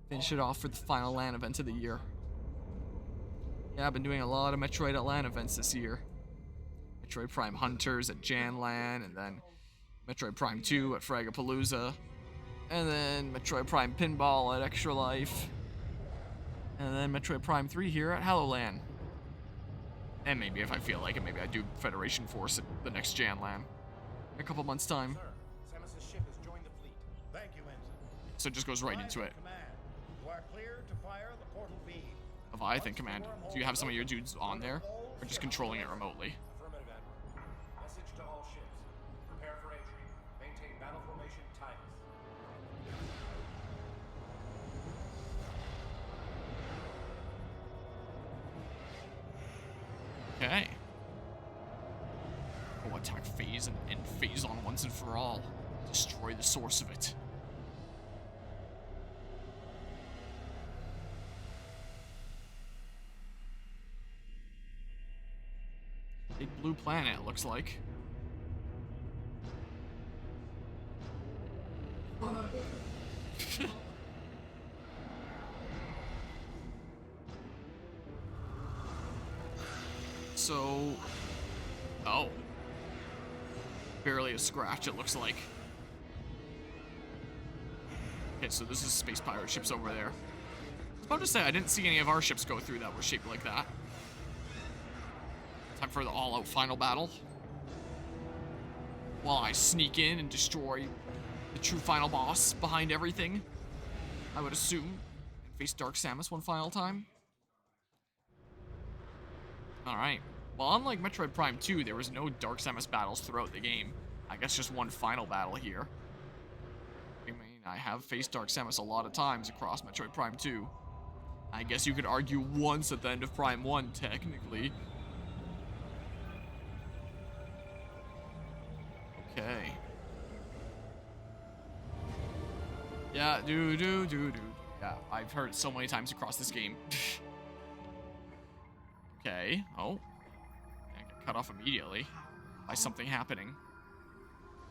Finish it off for the final LAN event of the year. Yeah, I've been doing a lot of Metroid at LAN events this year. Metroid Prime Hunters at Jan LAN, and then Metroid Prime 2 at Fragapalooza, and then Metroid Prime Pinball at Extra Life, and then Metroid Prime 3 here at HallowLAN. And maybe if I feel like it, maybe I do Federation Force at the next Jan LAN in a couple months' time. Sir, Samus's ship has joined the fleet. Thank you, Ensign. So it just goes right into it. Command. You are clear to fire the portal beam. Leviathan Command. Do you have some of your dudes on there, or just controlling it remotely? Affirmative, Admiral. Message to all ships. Prepare for entry. Maintain battle formation Titus. Okay. Go attack Phase and Phazon once and for all. Destroy the source of it. Big blue planet, it looks like. So... Oh. Barely a scratch, it looks like. Okay, so this is space pirate ships over there. I was about to say, I didn't see any of our ships go through that were shaped like that. Time for the all-out final battle. While I sneak in and destroy the true final boss behind everything, I would assume, and face Dark Samus one final time. Alright. Well, unlike Metroid Prime 2, there was no Dark Samus battles throughout the game. I guess just one final battle here. I mean, I have faced Dark Samus a lot of times across Metroid Prime 2. I guess you could argue once at the end of Prime 1, technically. Okay. Yeah, do. Yeah, I've heard it so many times across this game. Okay. Oh. I get cut off immediately by something happening.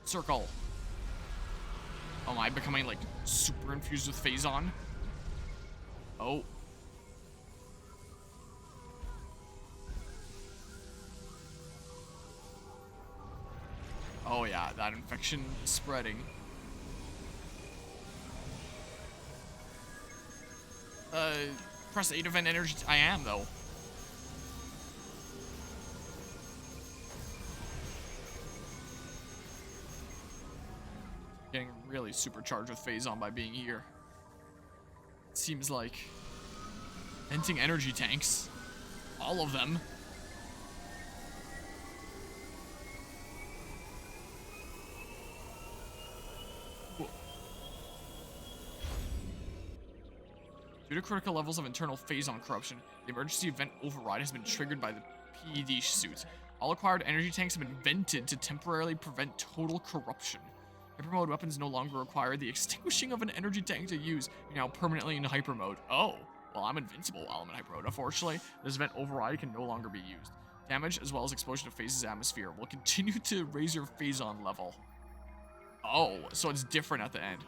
Circle. Oh, am I becoming, like, super infused with Phazon? Oh. Oh, yeah, that infection is spreading. Press A to vent energy. I am, though. Getting really supercharged with Phazon by being here. It seems like venting energy tanks. All of them. Due to critical levels of internal Phazon corruption, the emergency event override has been triggered by the PED suit. All acquired energy tanks have been vented to temporarily prevent total corruption. Hyper mode weapons no longer require the extinguishing of an energy tank to use. You're now permanently in hyper mode. Oh, well, I'm invincible while I'm in hyper mode. Unfortunately, this event override can no longer be used. Damage, as well as exposure to Phase's atmosphere, will continue to raise your Phazon level. Oh, so it's different at the end.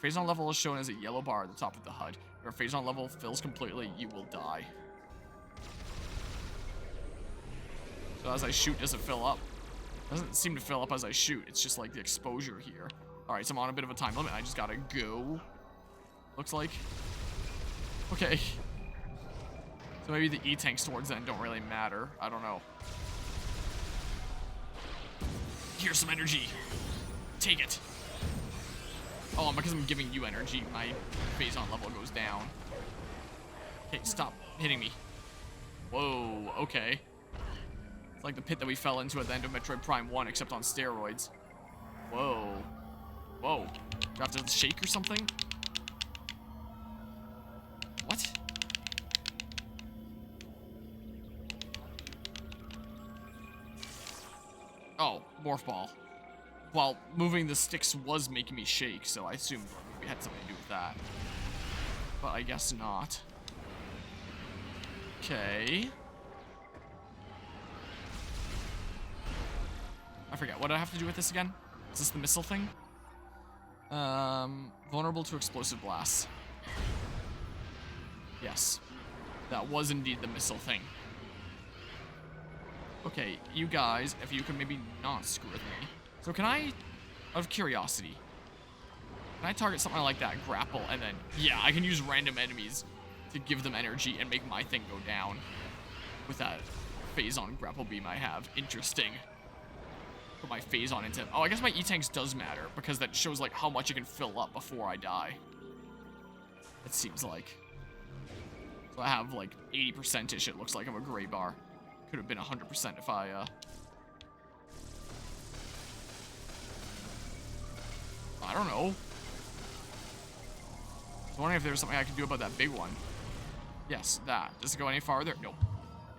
Your Phazon level is shown as a yellow bar at the top of the HUD. If your Phazon level fills completely, you will die. So as I shoot, does it fill up? Doesn't seem to fill up as I shoot. It's just like the exposure here. Alright, so I'm on a bit of a time limit. I just gotta go. Looks like. Okay. So maybe the E-tanks towards then don't really matter. I don't know. Here's some energy. Take it. Oh, because I'm giving you energy, my Phazon level goes down. Okay, stop hitting me. Whoa, okay. It's like the pit that we fell into at the end of Metroid Prime 1, except on steroids. Whoa. Whoa. Do I have to shake or something? What? Oh, morph ball. Well, moving the sticks was making me shake, so I assumed maybe it had something to do with that. But I guess not. Okay. I forget. What do I have to do with this again? Is this the missile thing? Vulnerable to explosive blasts. Yes. That was indeed the missile thing. Okay, you guys, if you could maybe not screw with me. So can I, out of curiosity, can I target something like that, grapple, and then, yeah, I can use random enemies to give them energy and make my thing go down with that Phazon grapple beam I have. Interesting. Put my Phazon into, oh, I guess my E-Tanks does matter because that shows like how much it can fill up before I die. It seems like. So I have like 80%ish, it looks like I'm a gray bar. Could have been 100% if I, I don't know. I was wondering if there was something I could do about that big one. Yes, that. Does it go any farther? Nope.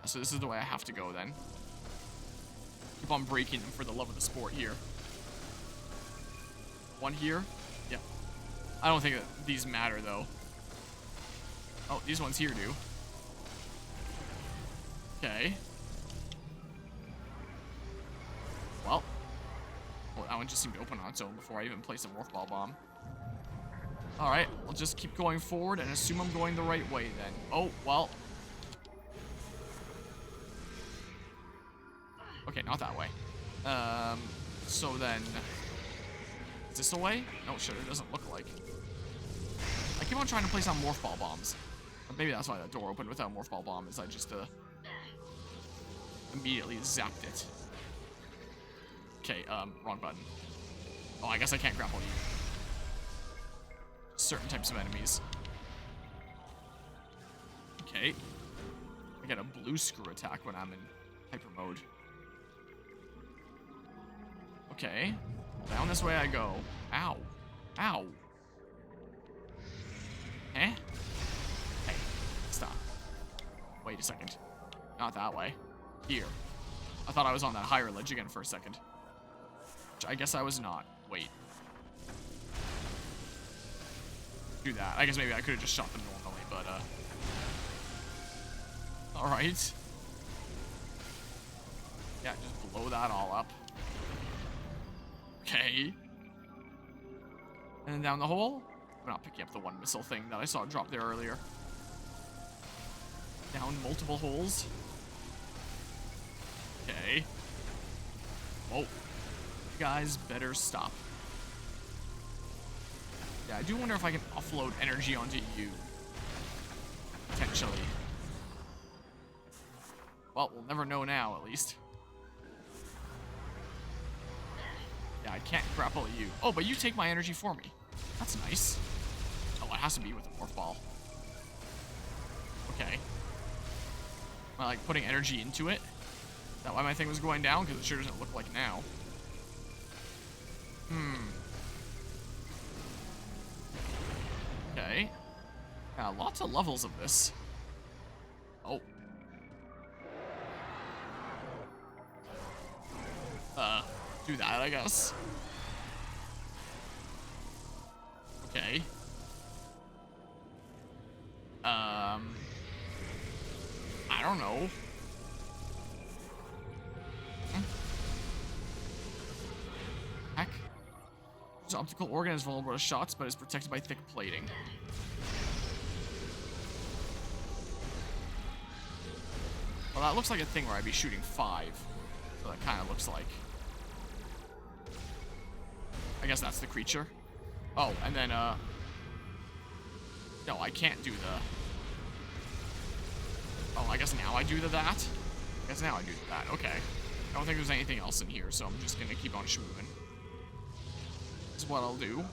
Yeah, so this is the way I have to go then. Keep on breaking them for the love of the sport here. One here. Yeah. I don't think that these matter though. Oh, these ones here do. Okay. Well, that one just seemed to open on its own before I even placed a morph ball bomb. Alright, I'll just keep going forward and assume I'm going the right way then. Oh, well. Okay, not that way. So then... Is this a way? No, sure, it doesn't look like. I keep on trying to place on morph ball bombs. But maybe that's why that door opened without morph ball bomb, is I just, immediately zapped it. Okay, wrong button. Oh, I guess I can't grapple you. Certain types of enemies. Okay. I get a blue screw attack when I'm in hyper mode. Okay. Down this way I go. Ow. Ow. Eh? Hey, stop. Wait a second. Not that way. Here. I thought I was on that higher ledge again for a second. Which I guess I was not. Wait. Do that. I guess maybe I could have just shot them normally, but, alright. Yeah, just blow that all up. Okay. And then down the hole. I'm not picking up the one missile thing that I saw drop there earlier. Down multiple holes. Okay. Whoa. You guys better stop. Yeah, I do wonder if I can offload energy onto you. Potentially. Well, we'll never know now, at least. Yeah, I can't grapple you. Oh, but you take my energy for me. That's nice. Oh, it has to be with a morph ball. Okay. Am I, like, putting energy into it? Is that why my thing was going down? Because it sure doesn't look like now. Okay. Yeah, lots of levels of this. Oh. Do that, I guess. Okay. I don't know. Heck. This optical organ is vulnerable to shots, but is protected by thick plating. Well, that looks like a thing where I'd be shooting 5. So that kind of looks like. I guess that's the creature. Oh, and then, no, I can't do the... Oh, I guess now I do the that? I guess now I do the that. Okay. I don't think there's anything else in here, so I'm just gonna keep on schmoovin'. This is what I'll do.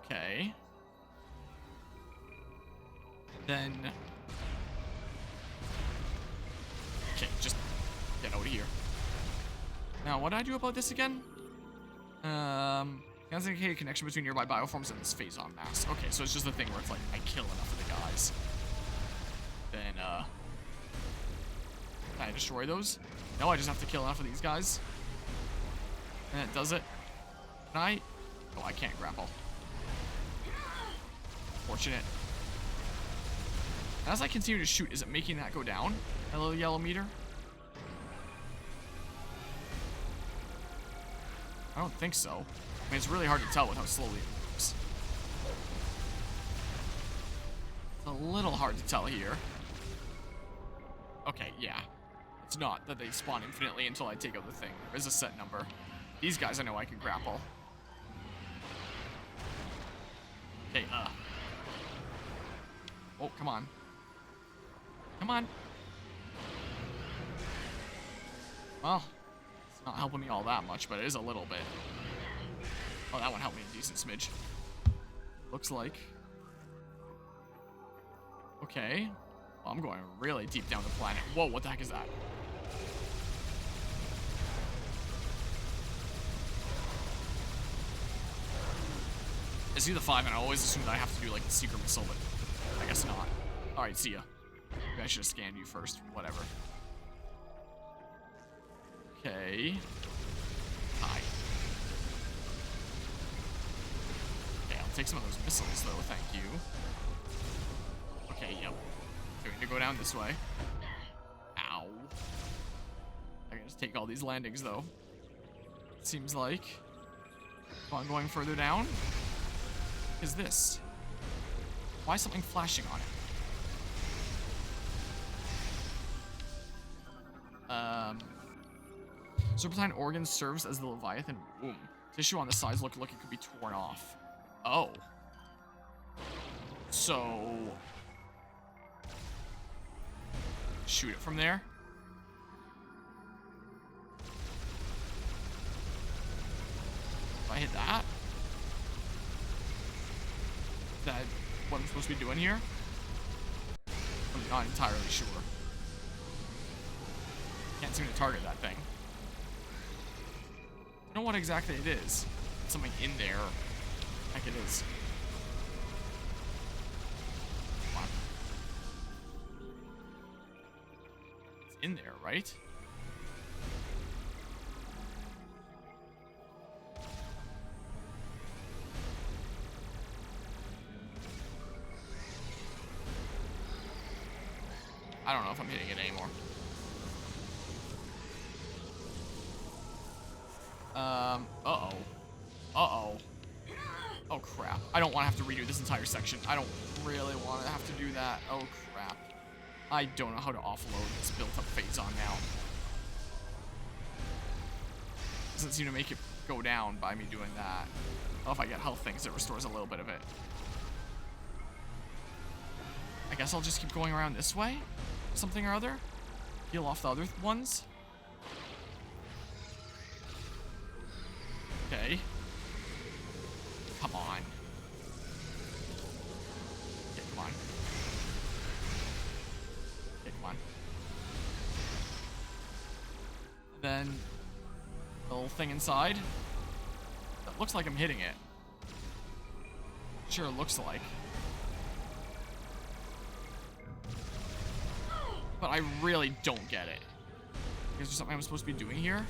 Okay. Then... Okay, just get out of here. Now, what did I do about this again? Can indicate a connection between nearby bioforms and this Phazon mass. Okay, so it's just a thing where it's like, I kill enough of the guys. Then, can I destroy those? No, I just have to kill enough of these guys. And it does it. Can I? Oh, I can't grapple. Fortunate. As I continue to shoot, is it making that go down? That little yellow meter? I don't think so. I mean, it's really hard to tell with how slowly it moves. little hard to tell here. Okay, yeah. It's not that they spawn infinitely until I take out the thing. There is a set number. These guys I know I can grapple. Okay, oh, come on. Come on. Well, it's not helping me all that much, but it is a little bit. Oh, that one helped me a decent smidge. Looks like. Okay. Well, I'm going really deep down the planet. Whoa, what the heck is that? I see the 5 and I always assume that I have to do like the secret missile, but I guess not. Alright, see ya. Maybe I should have scanned you first. Whatever. Okay. Hi. Okay, I'll take some of those missiles though, thank you. Okay, yep. So we need to go down this way. Ow. I can just take all these landings though. It seems like. Oh, I'm going further down. What is this? Why is something flashing on it? Serpentine organ serves as the Leviathan womb. Tissue on the sides look like it could be torn off. Oh. So... shoot it from there? If I hit that? Is that what I'm supposed to be doing here? I'm not entirely sure. Can't seem to target that thing. I don't know what exactly it is. It's something in there. Heck, it is. Come on. It's in there, right? I don't know if I'm hitting it anymore. Uh-oh. Uh-oh. Oh, crap. I don't want to have to redo this entire section. I don't really want to have to do that. Oh, crap. I don't know how to offload this built-up Phazon now. Doesn't seem to make it go down by me doing that. Well, if I get health things, it restores a little bit of it. I guess I'll just keep going around this way? Something or other? Heal off the other ones? Okay. Come on. Okay, come on. Okay, come on. And then the little thing inside. That looks like I'm hitting it. Sure, it looks like. But I really don't get it. Is there something I'm supposed to be doing here?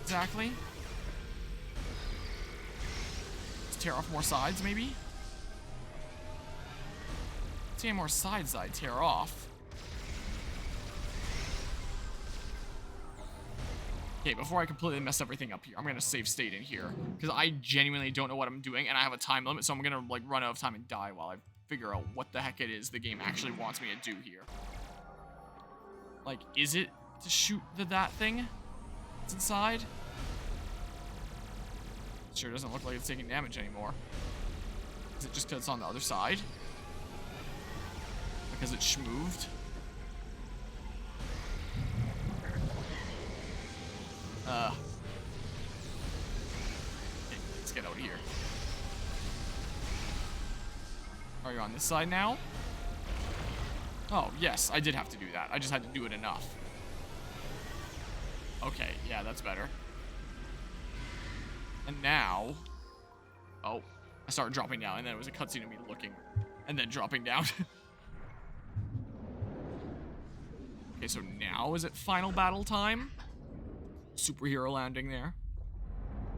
Exactly? Let's tear off more sides, maybe? Let's see how more sides I tear off. Okay, before I completely mess everything up here, I'm gonna save state in here. Because I genuinely don't know what I'm doing, and I have a time limit, so I'm gonna like run out of time and die while I figure out what the heck it is the game actually wants me to do here. Like, is it to shoot that thing that's inside? It sure doesn't look like it's taking damage anymore. Is it just because it's on the other side? Because it schmooved? Okay, let's get out of here. Are you on this side now? Oh, yes, I did have to do that. I just had to do it enough. Okay, yeah, that's better. And now... oh, I started dropping down, and then it was a cutscene of me looking, and then dropping down. Okay, so now is it final battle time? Superhero landing there.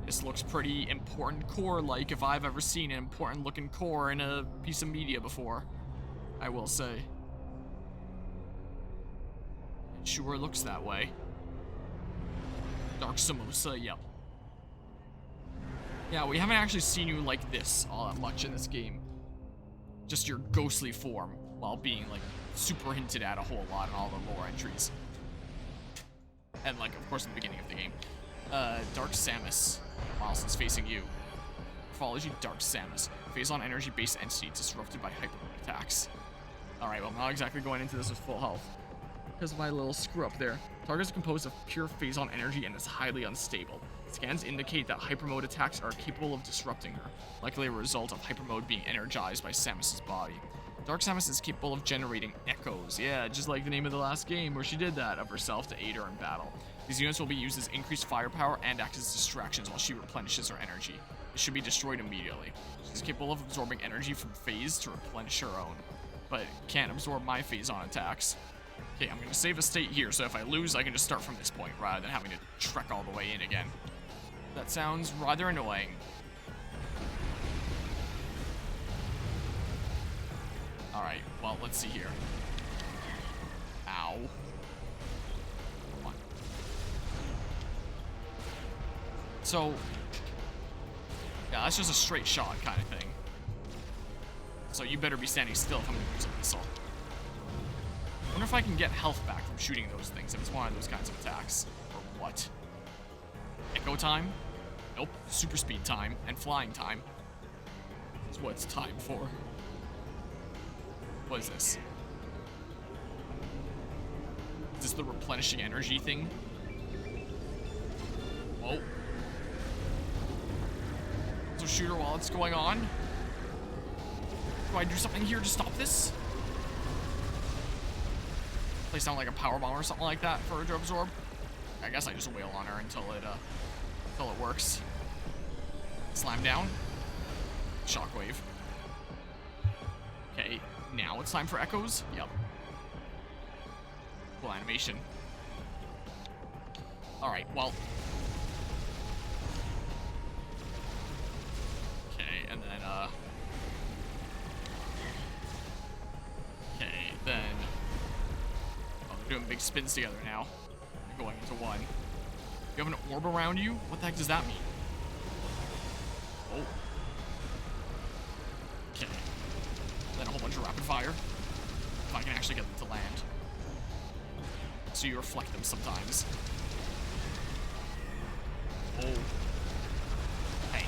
This looks pretty important core-like if I've ever seen an important-looking core in a piece of media before, I will say. It sure looks that way. Dark Samosa, yep. Yeah, we haven't actually seen you like this all that much in this game. just your ghostly form, while being, like, super hinted at a whole lot in all the lore entries. And, like, of course, in the beginning of the game. Dark Samus. Milestone's facing you. Morphology, Dark Samus. Phazon energy-based entity disrupted by hypermode attacks. Alright, well, I'm not exactly going into this with full health, because of my little screw-up there. Target is composed of pure Phazon energy and is highly unstable. Scans indicate that hypermode attacks are capable of disrupting her, likely a result of hypermode being energized by Samus's body. Dark Samus is capable of generating echoes, yeah, just like the name of the last game where she did that, of herself to aid her in battle. These units will be used as increased firepower and act as distractions while she replenishes her energy. It should be destroyed immediately. She's capable of absorbing energy from Phase to replenish her own, but can't absorb my Phazon attacks. Okay, I'm gonna save a state here, so if I lose, I can just start from this point, rather than having to trek all the way in again. That sounds rather annoying. Alright, well, let's see here. Ow. Come on. So, yeah, that's just a straight shot kind of thing. So you better be standing still if I'm gonna use a missile. I wonder if I can get health back from shooting those things, if it's one of those kinds of attacks. Or what? Echo time? Nope. Super speed time and flying time is what it's time for. What is this? Is this the replenishing energy thing? Oh. So shoot her while it's going on? Do I do something here to stop this? Place down like a power bomb or something like that for her to absorb? I guess I just wail on her until it works. Slam down. Shockwave. Okay, now it's time for echoes? Yep. Cool animation. Alright, well. Okay, and then, okay, then. Oh, they're doing big spins together now. They're going into one. You have an orb around you? What the heck does that mean? Oh. Okay. Then a whole bunch of rapid fire. If I can actually get them to land. So you reflect them sometimes. Oh. Hey.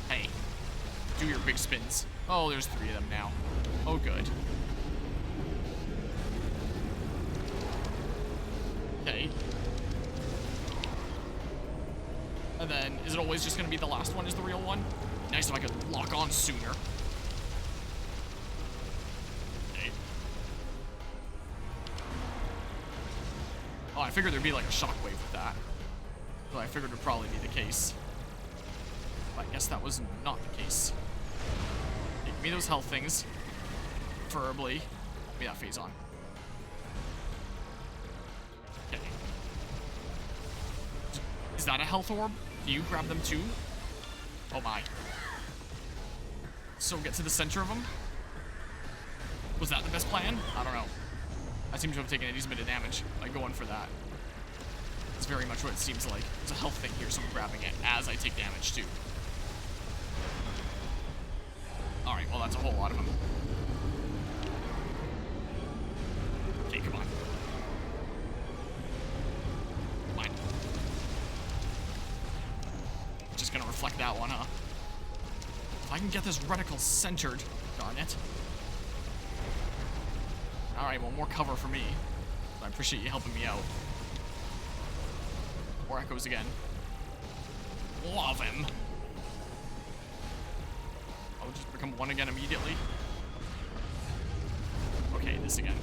Hey. Do your big spins. Oh, there's 3 of them now. Oh, good. Okay. And then, is it always just gonna be the last one is the real one? Nice if I could lock on sooner. Okay. Oh, I figured there'd be like a shockwave with that. So I figured it would probably be the case. But I guess that was not the case. Okay, give me those health things. Preferably. Give me that Phazon. Okay. Is that a health orb? Do you grab them too? Oh my. So get to the center of them? Was that the best plan? I don't know. I seem to have taken a decent bit of damage by going for that. It's very much what it seems like. There's a health thing here, so I'm grabbing it as I take damage too. Alright, well that's a whole lot of them. Okay, come on. Fine. Just gonna reflect that one, huh? If I can get this reticle centered, darn it. Alright, well, more cover for me. I appreciate you helping me out. More echoes again. Love him. I'll just become one again immediately. Okay, this again.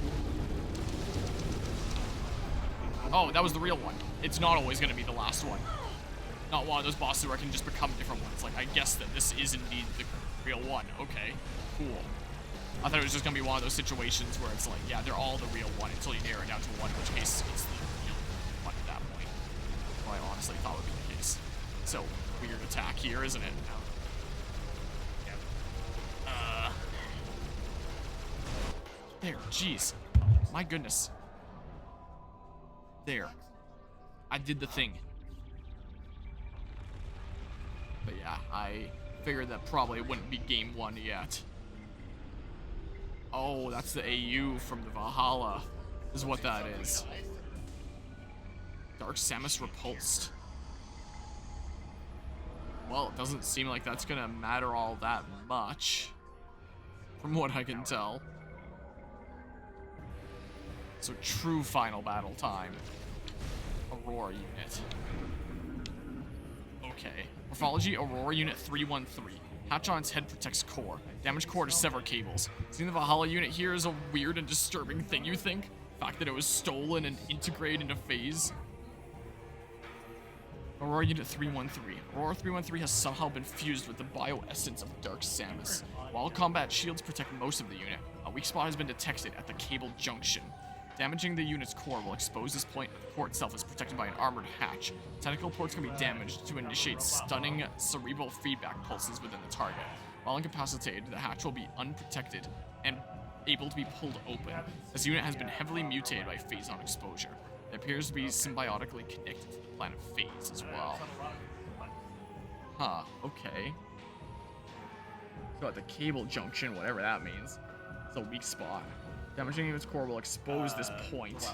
Oh, that was the real one. It's not always going to be the last one. Not one of those bosses where I can just become different ones. Like, I guess that this is indeed the real one. Okay, cool. I thought it was just going to be one of those situations where it's like, yeah, they're all the real one until you narrow it down to one, in which case it's the real one at that point. Well, I honestly thought would be the case. So, weird attack here, isn't it? There, jeez. My goodness. There. I did the thing. But yeah, I figured that probably wouldn't be game 1 yet. Oh, that's the AU from the Valhalla, is what that is. Dark Samus repulsed. Well, it doesn't seem like that's gonna matter all that much, from what I can tell. So true final battle time. Aurora unit. Okay. Morphology, Aurora unit 313. Hatch on its head protects core. Damage core to sever cables. Seeing the Valhalla unit here is a weird and disturbing thing, you think? The fact that it was stolen and integrated into Phase. Aurora unit 313. Aurora 313 has somehow been fused with the bioessence of Dark Samus. While combat shields protect most of the unit, a weak spot has been detected at the cable junction. Damaging the unit's core will expose this point. The core itself is protected by an armored hatch. Tentacle ports can be damaged to initiate stunning cerebral feedback pulses within the target. While incapacitated, the hatch will be unprotected and able to be pulled open. This unit has been heavily mutated by Phazon exposure. It appears to be symbiotically connected to the planet Phase as well. Huh, okay. So at the cable junction, whatever that means, it's a weak spot. Damaging unit's core will expose this point.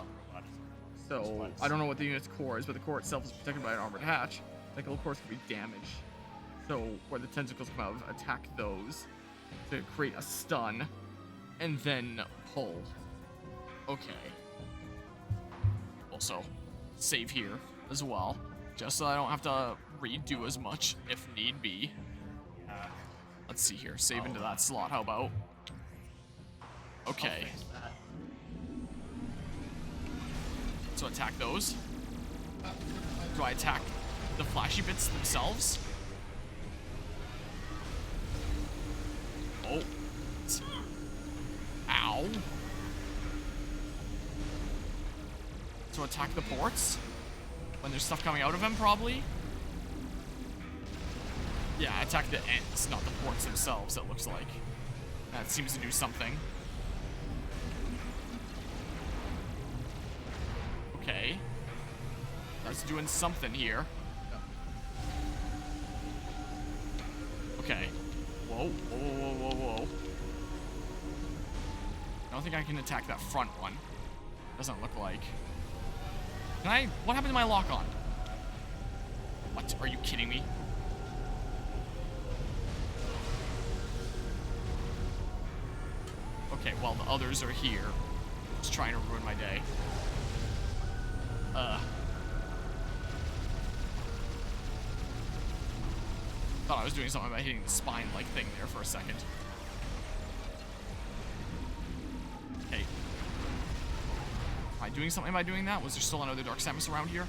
So, I don't know what the unit's core is, but the core itself is protected by an armored hatch. Tentacle cores can be damaged. So, where the tentacles come out, attack those to create a stun, and then pull. Okay. Also, save here as well, just so I don't have to redo as much if need be. Let's see here, save into that slot, how about? Okay. So attack those. Do I attack the flashy bits themselves? Oh. Ow. So attack the ports? When there's stuff coming out of them, probably? Yeah, attack the ends, not the ports themselves, it looks like. That seems to do something. Okay. That's doing something here. Okay. Whoa, whoa, whoa, whoa, whoa. I don't think I can attack that front one. Doesn't look like. Can I? What happened to my lock on? What? Are you kidding me? Okay, well, the others are here. Just trying to ruin my day. Thought I was doing something by hitting the spine-like thing there for a second. Okay. Am I doing something by doing that? Was there still another Dark Samus around here?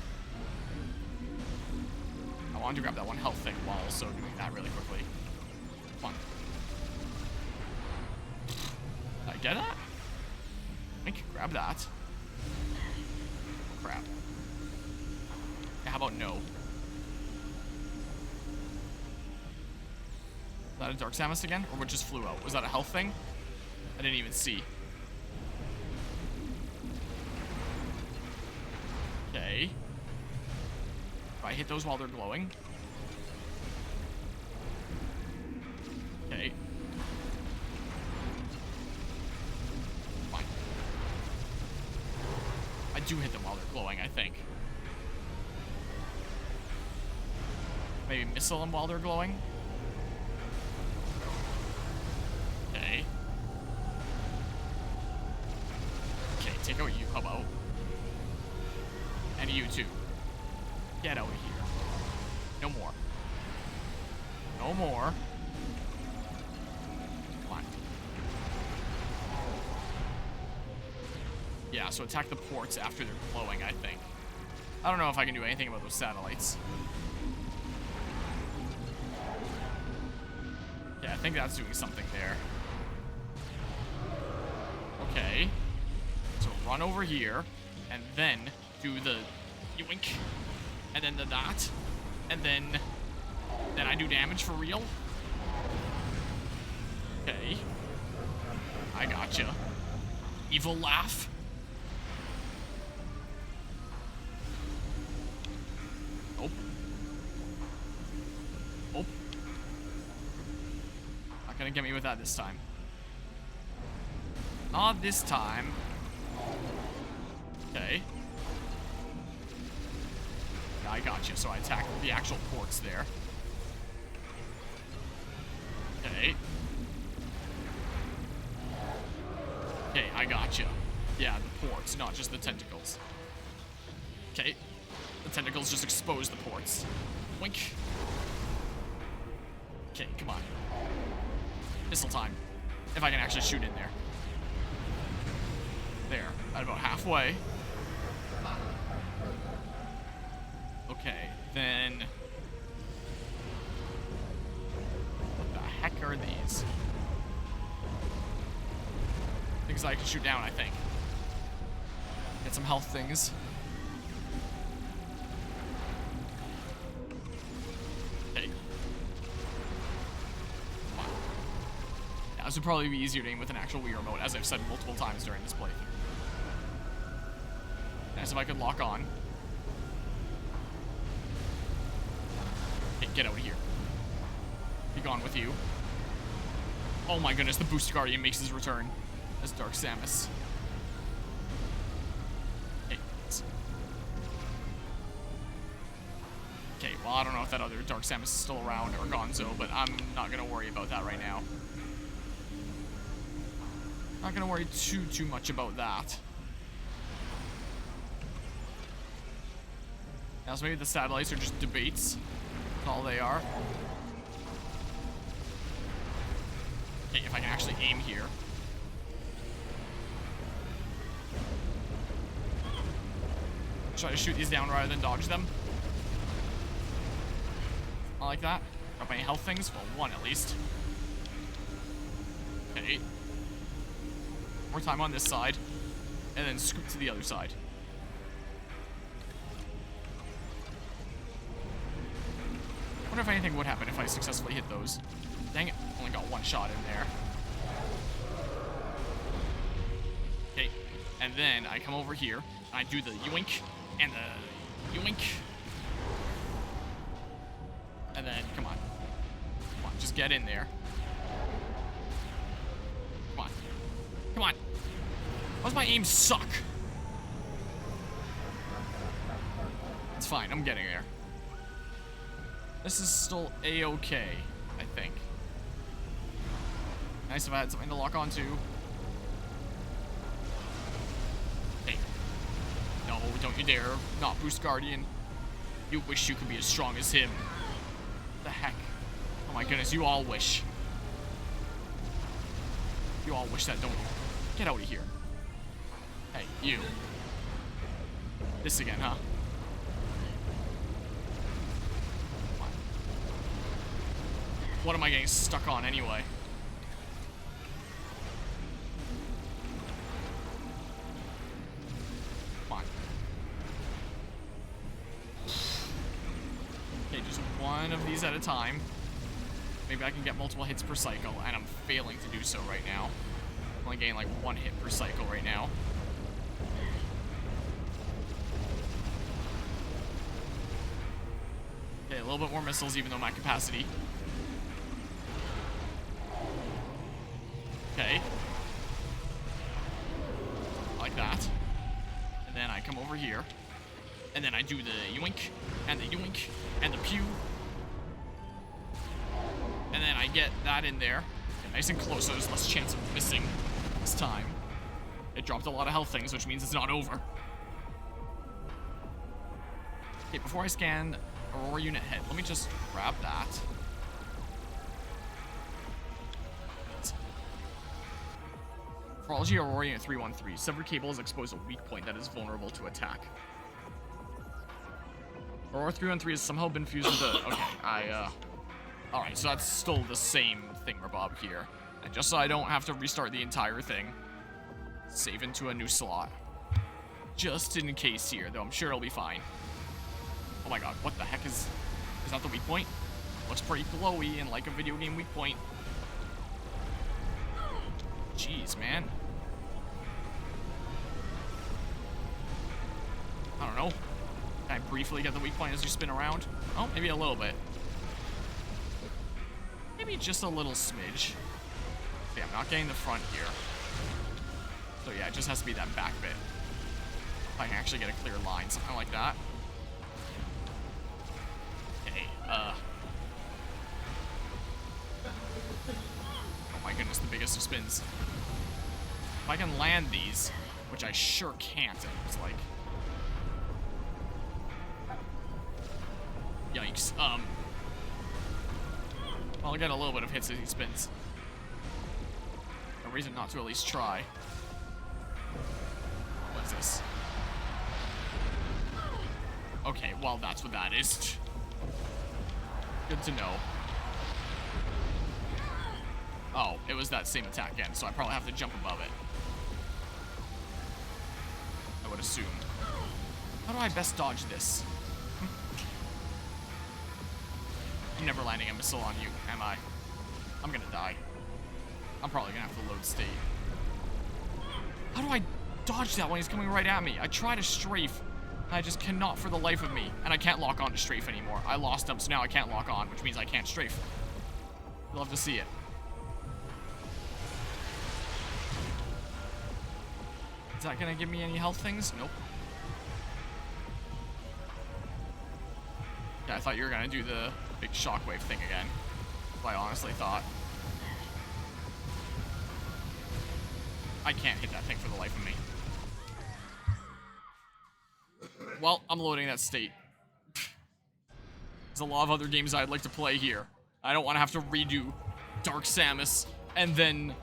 I wanted to grab that one health thing while also doing that really quickly. Come on. Did I get that? I can grab that. Crap. Yeah, how about no? Is that a Dark Samus again? Or what just flew out? Was that a health thing? I didn't even see. Okay. Do I hit those while they're glowing? Okay. Fine. I do hit them while they're glowing, I think. Maybe missile them while they're glowing? Okay. Okay, take out you. How about? And you too. Get out of here. No more. No more. Come on. Yeah, so attack the ports after they're glowing, I think. I don't know if I can do anything about those satellites. Yeah, I think that's doing something there. Okay. So run over here, and then do the yoink, and then the that, and then I do damage for real? Okay. I gotcha. Evil laugh. Nope. Nope. Not gonna get me with that this time. Not this time. Okay. Yeah, I got you. So I attack the actual ports there. Okay. Okay, I got you. Yeah, the ports, not just the tentacles. Okay. The tentacles just expose the ports. Wink. Okay, come on. Missile time. If I can actually shoot in there. There. At about halfway. Okay, then... What the heck are these? Things I can shoot down, I think. Get some health things. Okay. Come on. Yeah, this would probably be easier to aim with an actual Wii remote, as I've said multiple times during this playthrough. Nice if I could lock on. Okay, get out of here. Be gone with you. Oh my goodness, the Booster Guardian makes his return as Dark Samus. Okay. Okay, well, I don't know if that other Dark Samus is still around or Gonzo, but I'm not gonna worry about that right now. Not gonna worry too much about that. Now, so maybe the satellites are just debates. That's all they are. Okay, if I can actually aim here. Try to shoot these down rather than dodge them. I like that. Drop any health things? Well, one at least. Okay. More time on this side. And then scoot to the other side. I wonder if anything would happen if I successfully hit those. Dang it. Only got one shot in there. Okay. And then I come over here. And I do the yoink. And the yoink. And then, come on. Come on, just get in there. Come on. Come on. Why does my aim suck? It's fine, I'm getting there. This is still A-okay, I think. Nice if I had something to lock onto. Hey. No, don't you dare. Not Boost Guardian. You wish you could be as strong as him. What the heck? Oh my goodness, you all wish. You all wish that, don't you? Get out of here. Hey, you. This again, huh? Come on. What am I getting stuck on anyway? Come on. Okay, just one of these at a time. Maybe I can get multiple hits per cycle, and I'm failing to do so right now. I'm only getting like one hit per cycle right now. Okay, a little bit more missiles, even though my capacity. Okay. Like that. And then I come over here. And then I do the yoink, and the yoink, and the pew. And then I get that in there. Nice and close, so there's less chance of missing this time. It dropped a lot of health things, which means it's not over. Okay, before I scan Aurora unit head, let me just grab that. Trilogy Aurora unit 313. Severed cable has exposed a weak point that is vulnerable to attack. Aurora 313 has somehow been fused into... Okay, Alright, so that's still the same thingamabob here. And just so I don't have to restart the entire thing, save into a new slot. Just in case here, though I'm sure it'll be fine. Oh my god, what the heck is that the weak point? Looks pretty glowy and like a video game weak point. Jeez, man. I don't know. Can I briefly get the weak point as you spin around? Oh, maybe a little bit. Maybe just a little smidge. Okay, I'm not getting the front here. So yeah, it just has to be that back bit. If I can actually get a clear line, something like that. Okay, oh my goodness, the biggest of spins. If I can land these, which I sure can't, it's like... Yikes. Well, I'll get a little bit of hits as he spins. No reason not to at least try. What is this? Okay, well, that's what that is. Good to know. Oh, it was that same attack again, so I probably have to jump above it. I would assume. How do I best dodge this? I'm never landing a missile on you, am I? I'm gonna die. I'm probably gonna have to load state. How do I dodge that when he's coming right at me? I try to strafe, and I just cannot for the life of me. And I can't lock on to strafe anymore. I lost him, so now I can't lock on, which means I can't strafe. You'll have to see it. Is that gonna give me any health things? Nope. Yeah, I thought you were gonna do the big shockwave thing again. That's what I honestly thought. I can't hit that thing for the life of me. Well, I'm loading that state. There's a lot of other games I'd like to play here. I don't want to have to redo Dark Samus and then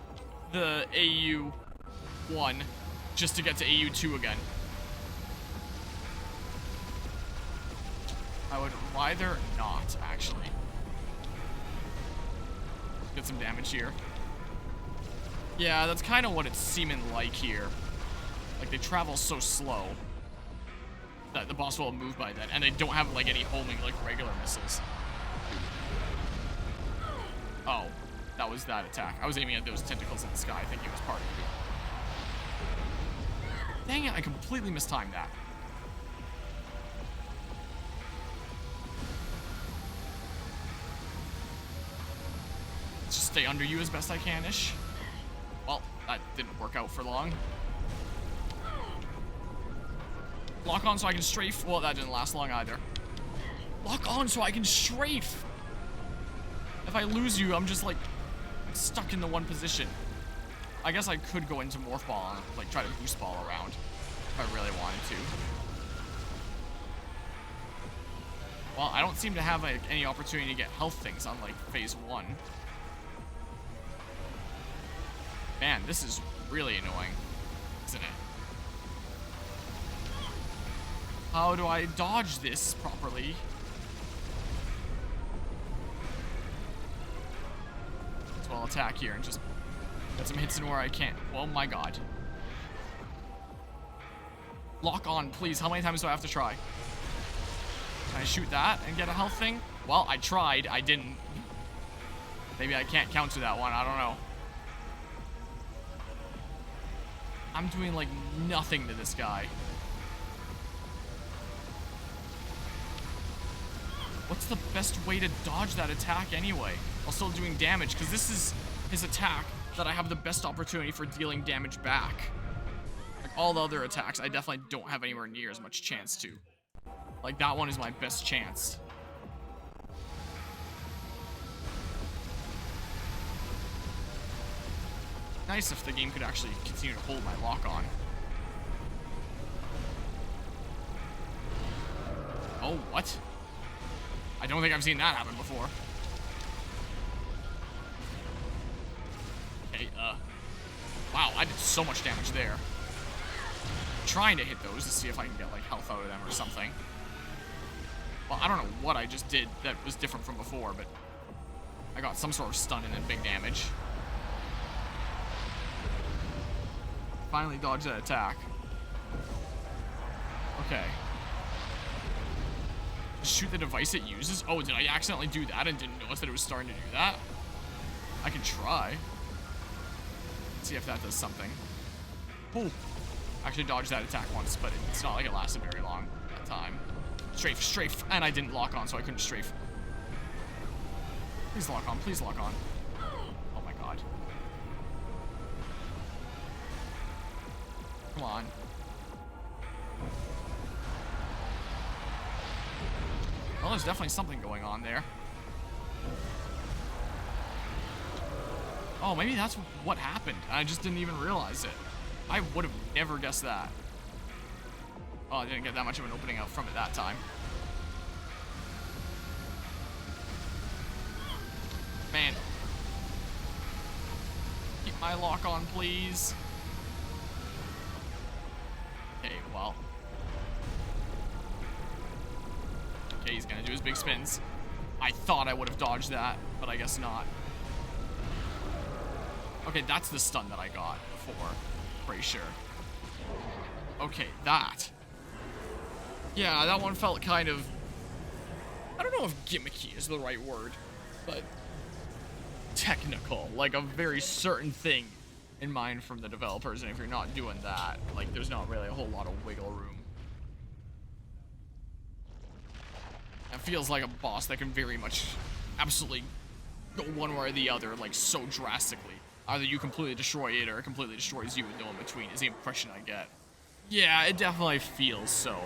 the AU1 just to get to AU2 again. I would rather not, actually. Get some damage here. Yeah, that's kind of what it's seeming like here. Like, they travel so slow that the boss will move by then, and they don't have, like, any homing like regular missiles. Oh, that was that attack. I was aiming at those tentacles in the sky, thinking it was part of it. Dang it, I completely mistimed that. Let's just stay under you as best I can-ish. Well, that didn't work out for long. Lock on so I can strafe. Well, that didn't last long either. Lock on so I can strafe. If I lose you, I'm just like stuck in the one position. I guess I could go into Morph Ball and like try to boost ball around if I really wanted to. Well, I don't seem to have like any opportunity to get health things on like phase 1. Man, this is really annoying, isn't it? How do I dodge this properly? So I'll attack here and just get some hits in where I can. Oh my god. Lock on, please. How many times do I have to try? Can I shoot that and get a health thing? Well, I tried. I didn't. Maybe I can't counter that one. I don't know. I'm doing, like, nothing to this guy. What's the best way to dodge that attack anyway? While still doing damage, because this is his attack that I have the best opportunity for dealing damage back. Like, all the other attacks, I definitely don't have anywhere near as much chance to. Like, that one is my best chance. Nice if the game could actually continue to hold my lock on. Oh, what? I don't think I've seen that happen before. Okay, wow, I did so much damage there. I'm trying to hit those to see if I can get, like, health out of them or something. Well, I don't know what I just did that was different from before, but I got some sort of stun and then big damage. Finally dodged that attack. Okay. Shoot the device it uses? Oh, did I accidentally do that and didn't notice that it was starting to do that? I can try. Let's see if that does something. Oh! Actually dodged that attack once, but it's not like it lasted very long that time. Strafe, strafe! And I didn't lock on, so I couldn't strafe. Please lock on, please lock on. Oh my god. Come on. Well, there's definitely something going on there. Oh, maybe that's what happened. I just didn't even realize it. I would have never guessed that. Oh, I didn't get that much of an opening out from it that time. Man. Keep my lock on, please. Okay, well. Okay, he's gonna do his big spins. I thought I would have dodged that, but I guess not. Okay, that's the stun that I got before. Pretty sure. Okay, that. Yeah, that one felt kind of... I don't know if gimmicky is the right word, but technical. Like a very certain thing in mind from the developers, and if you're not doing that, like there's not really a whole lot of wiggle room. It feels like a boss that can very much absolutely go one way or the other, like so drastically. Either you completely destroy it or it completely destroys you with no in between is the impression I get. Yeah, it definitely feels so.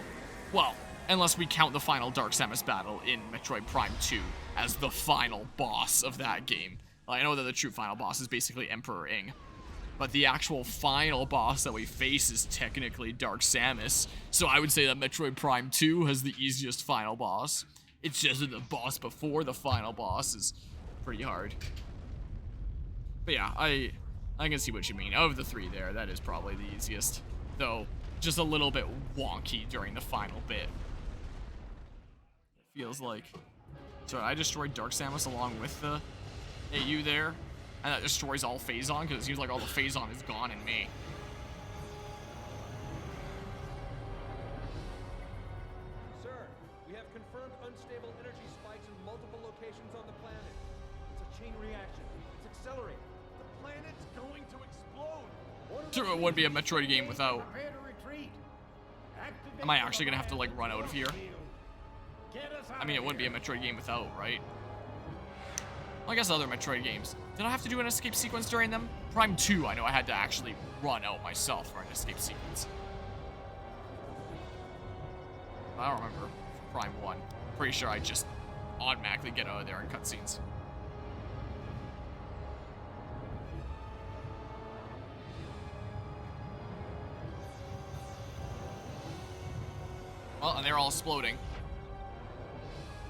Well, unless we count the final Dark Samus battle in Metroid Prime 2 as the final boss of that game. I know that the true final boss is basically Emperor Ing, but the actual final boss that we face is technically Dark Samus, so I would say that Metroid Prime 2 has the easiest final boss. It's just that the boss before the final boss is pretty hard. But yeah, I can see what you mean. Of the three there, that is probably the easiest. Though, just a little bit wonky during the final bit. Feels like... So I destroyed Dark Samus along with the AU there, and that destroys all Phazon, because it seems like all the Phazon is gone in me. Sir, we have confirmed unstable energy spikes in multiple locations on the planet. It's a chain reaction. It's accelerating. The planet's going to explode. True, it would be a Metroid game without... Am I actually gonna have to, like, run out of here? I mean, it wouldn't be a Metroid game without, right? Well, I guess other Metroid games. Did I have to do an escape sequence during them? Prime 2, I know I had to actually run out myself for an escape sequence. I don't remember for Prime 1. Pretty sure I just automatically get out of there in cutscenes. Well, and they're all exploding.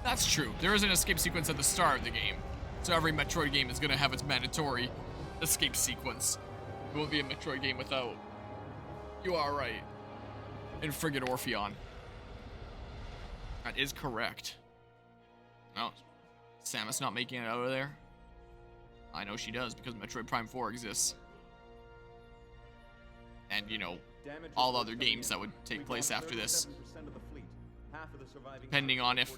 That's true. There is an escape sequence at the start of the game. So every Metroid game is going to have its mandatory escape sequence. It won't be a Metroid game without. You are right. In Frigate Orpheon. That is correct. No. Samus not making it out of there? I know she does, because Metroid Prime 4 exists. And, you know, all other games that would take place after this. Depending on if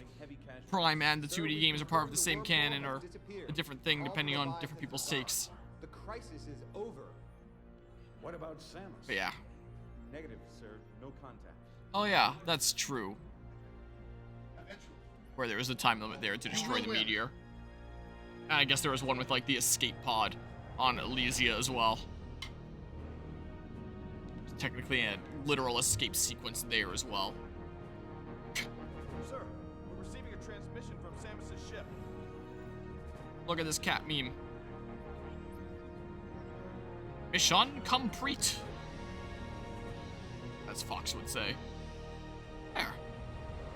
Prime and the 2D games are part of the same canon or a different thing, depending on different people's takes. The crisis is over. What about Samus? But yeah. Negative, sir. No contact. Oh yeah, that's true. Where there was a time limit there to destroy the meteor. And I guess there was one with like the escape pod on Elysia as well. There's technically a literal escape sequence there as well. Sir, we're receiving a transmission from Samus's ship. Look at this cat meme. Mission complete. As Fox would say. There.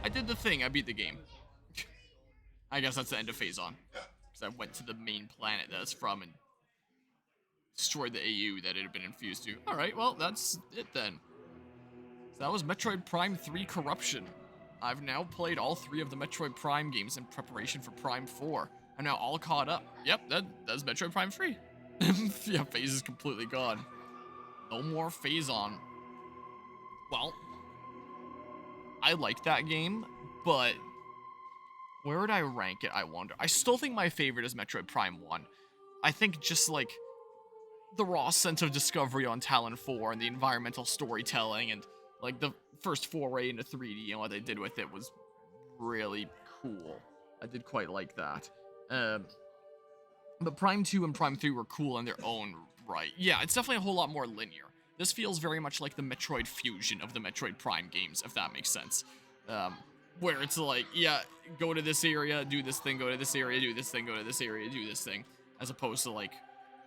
I did the thing. I beat the game. I guess that's the end of Phazon. Because I went to the main planet that it's from and destroyed the AU that it had been infused to. Alright, well, that's it then. So that was Metroid Prime 3 Corruption. I've now played all 3 of the Metroid Prime games in preparation for Prime 4. I'm now all caught up. Yep, that's Metroid Prime 3. Yeah, Phase is completely gone. No more Phazon. Well, I like that game, but where would I rank it, I wonder? I still think my favorite is Metroid Prime 1. I think just, like, the raw sense of discovery on Talon 4 and the environmental storytelling and, like, the first foray into 3D and what they did with it was really cool. I did quite like that. But Prime 2 and Prime 3 were cool in their own right. Yeah, it's definitely a whole lot more linear. This feels very much like the Metroid fusion of the Metroid Prime games, if that makes sense. Where it's like, yeah, go to this area, do this thing, go to this area, do this thing, go to this area, do this thing, as opposed to like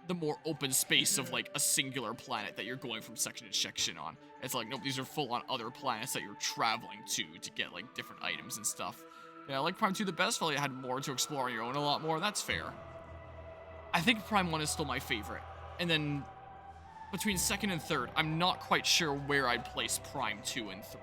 the more open space of like a singular planet that you're going from section to section on. It's like, nope, these are full on other planets that you're traveling to get like different items and stuff. Yeah, I like Prime 2 the best, felt like it had more to explore on your own a lot more, that's fair. I think Prime 1 is still my favorite. And then between second and third, I'm not quite sure where I'd place Prime 2 and 3.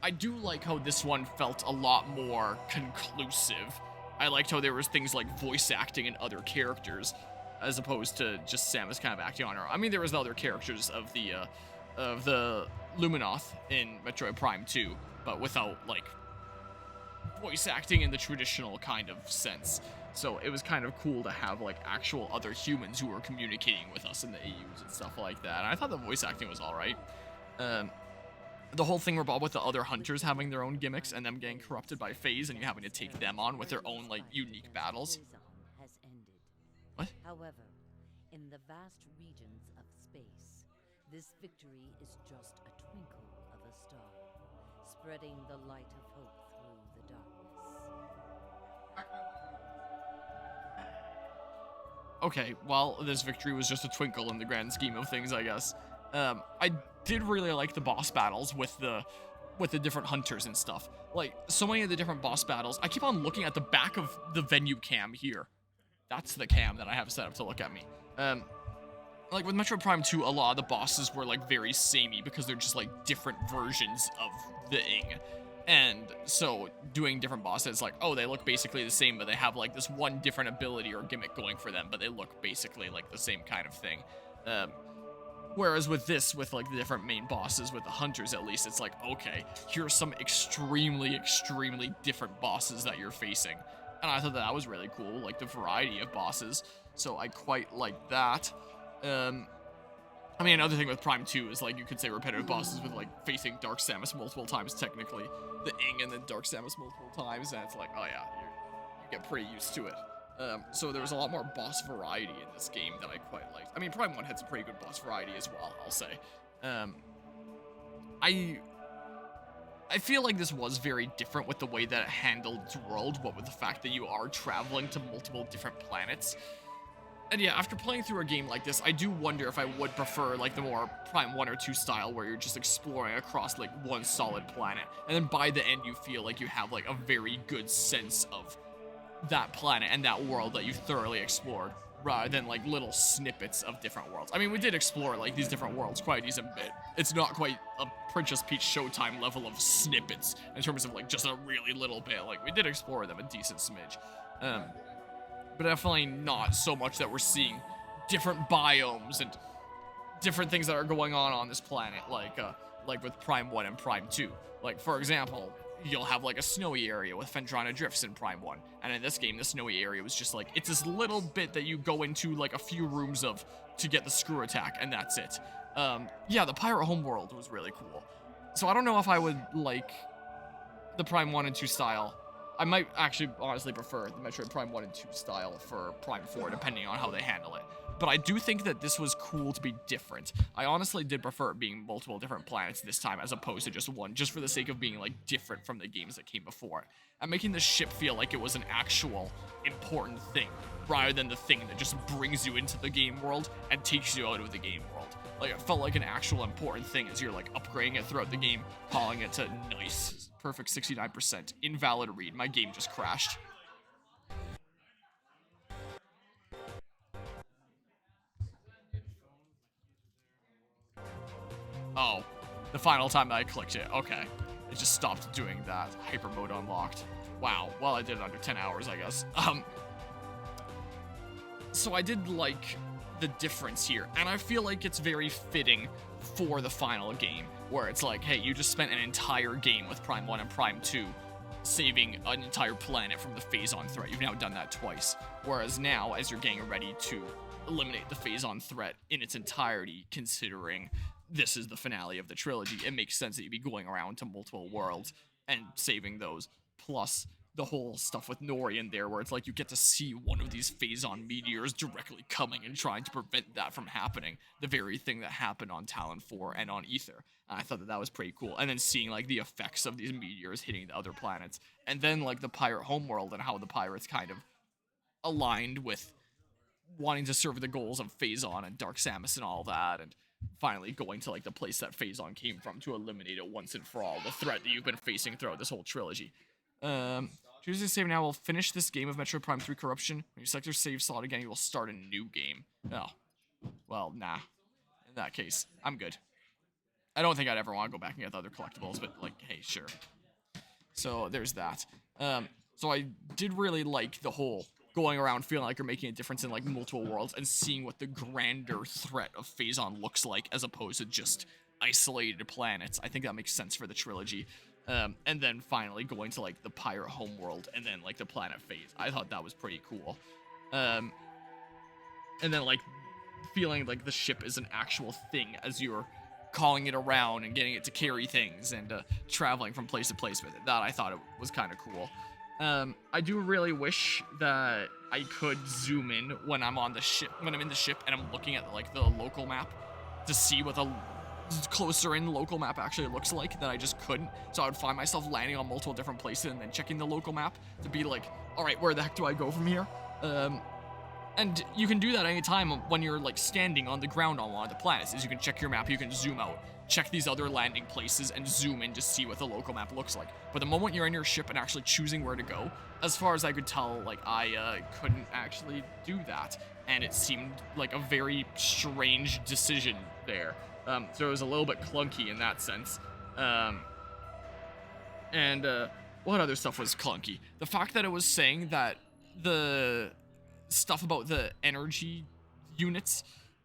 I do like how this one felt a lot more conclusive. I liked how there was things like voice acting and other characters, as opposed to just Samus kind of acting on her. I mean, there was the other characters of the Luminoth in Metroid Prime 2, but without like voice acting in the traditional kind of sense. So it was kind of cool to have like actual other humans who were communicating with us in the AUs and stuff like that. And I thought the voice acting was all right. The whole thing revolved with the other hunters having their own gimmicks and them getting corrupted by Phase and you having to take them on with their own like unique battles. Phazon has ended. What? However, in the vast regions of space, this victory is just a twinkle of a star, spreading the light of hope through the darkness. Okay, well, this victory was just a twinkle in the grand scheme of things, I guess. I did really like the boss battles with the different hunters and stuff. Like, so many of the different boss battles, I keep on looking at the back of the venue cam here. That's the cam that I have set up to look at me. Like, with Metroid Prime 2, a lot of the bosses were, like, very samey because they're just, like, different versions of the Ing. And so doing different bosses, like, oh, they look basically the same, but they have, like, this one different ability or gimmick going for them, but they look basically like the same kind of thing. Whereas with this, with, like, the different main bosses, with the hunters at least, it's like, okay, here are some extremely, extremely different bosses that you're facing. And I thought that was really cool, like, the variety of bosses. So I quite like that. I mean, another thing with Prime 2 is, like, you could say repetitive bosses with, like, facing Dark Samus multiple times, technically. The Ing and then Dark Samus multiple times, and it's like, oh yeah, you get pretty used to it. So there was a lot more boss variety in this game that I quite liked. I mean, Prime 1 had some pretty good boss variety as well, I'll say. I feel like this was very different with the way that it handled its world, but with the fact that you are traveling to multiple different planets. And yeah, after playing through a game like this, I do wonder if I would prefer, like, the more Prime 1 or 2 style, where you're just exploring across, like, one solid planet. And then by the end, you feel like you have, like, a very good sense of that planet and that world that you thoroughly explored, rather than, like, little snippets of different worlds. I mean, we did explore, like, these different worlds quite a decent bit. It's not quite a Princess Peach Showtime level of snippets in terms of, like, just a really little bit. Like, we did explore them a decent smidge. But definitely not so much that we're seeing different biomes and different things that are going on this planet, like with Prime 1 and Prime 2. Like, for example, you'll have, like, a snowy area with Phendrana Drifts in Prime 1, and in this game, the snowy area was just, like, it's this little bit that you go into, like, a few rooms of to get the screw attack, and that's it. Yeah, the Pirate Homeworld was really cool. So I don't know if I would like the Prime 1 and 2 style. I might actually honestly prefer the Metroid Prime 1 and 2 style for Prime 4, depending on how they handle it. But I do think that this was cool to be different. I honestly did prefer it being multiple different planets this time as opposed to just one, just for the sake of being, like, different from the games that came before it. And making the ship feel like it was an actual important thing, rather than the thing that just brings you into the game world and takes you out of the game world. Like, it felt like an actual important thing as you're, like, upgrading it throughout the game, calling it to nice. Perfect 69%. Invalid read. My game just crashed. Oh, the final time that I clicked it. Okay. It just stopped doing that. Hyper mode unlocked. Wow. Well, I did it under 10 hours, I guess. So I did like the difference here, and I feel like it's very fitting for the final game, where it's like, hey, you just spent an entire game with Prime 1 and Prime 2 saving an entire planet from the Phazon threat. You've now done that twice. Whereas now, as you're getting ready to eliminate the Phazon threat in its entirety, considering this is the finale of the trilogy, it makes sense that you'd be going around to multiple worlds and saving those. Plus, the whole stuff with Nori in there, where it's like you get to see one of these Phazon meteors directly coming and trying to prevent that from happening. The very thing that happened on Talon 4 and on Ether. I thought that was pretty cool. And then seeing like the effects of these meteors hitting the other planets. And then like the pirate homeworld and how the pirates kind of aligned with wanting to serve the goals of Phazon and Dark Samus and all that. And finally going to like the place that Phazon came from to eliminate it once and for all. The threat that you've been facing throughout this whole trilogy. Choose to save now. We'll finish this game of Metroid Prime 3 Corruption. When you select your save slot again, you will start a new game. Oh. Well, nah. In that case, I'm good. I don't think I'd ever want to go back and get the other collectibles, but, like, hey, sure. So, there's that. So I did really like the whole going around feeling like you're making a difference in, like, multiple worlds and seeing what the grander threat of Phazon looks like as opposed to just isolated planets. I think that makes sense for the trilogy. And then finally going to, like, the pirate homeworld and then, like, the planet phase. I thought that was pretty cool. And then, like, feeling like the ship is an actual thing as you're calling it around and getting it to carry things and traveling from place to place with it. That I thought it was kind of cool. I do really wish that I could zoom in when I'm on the ship, when I'm in the ship and I'm looking at, like, the local map to see what the closer in local map actually looks like, that I just couldn't. So I would find myself landing on multiple different places and then checking the local map to be like, all right, where the heck do I go from here? And you can do that anytime when you're, like, standing on the ground on one of the planets, is you can check your map, you can zoom out, check these other landing places, and zoom in to see what the local map looks like. But the moment you're in your ship and actually choosing where to go, as far as I could tell, like, I couldn't actually do that. And it seemed like a very strange decision there. So it was a little bit clunky in that sense. What other stuff was clunky? The fact that it was saying that the stuff about the energy units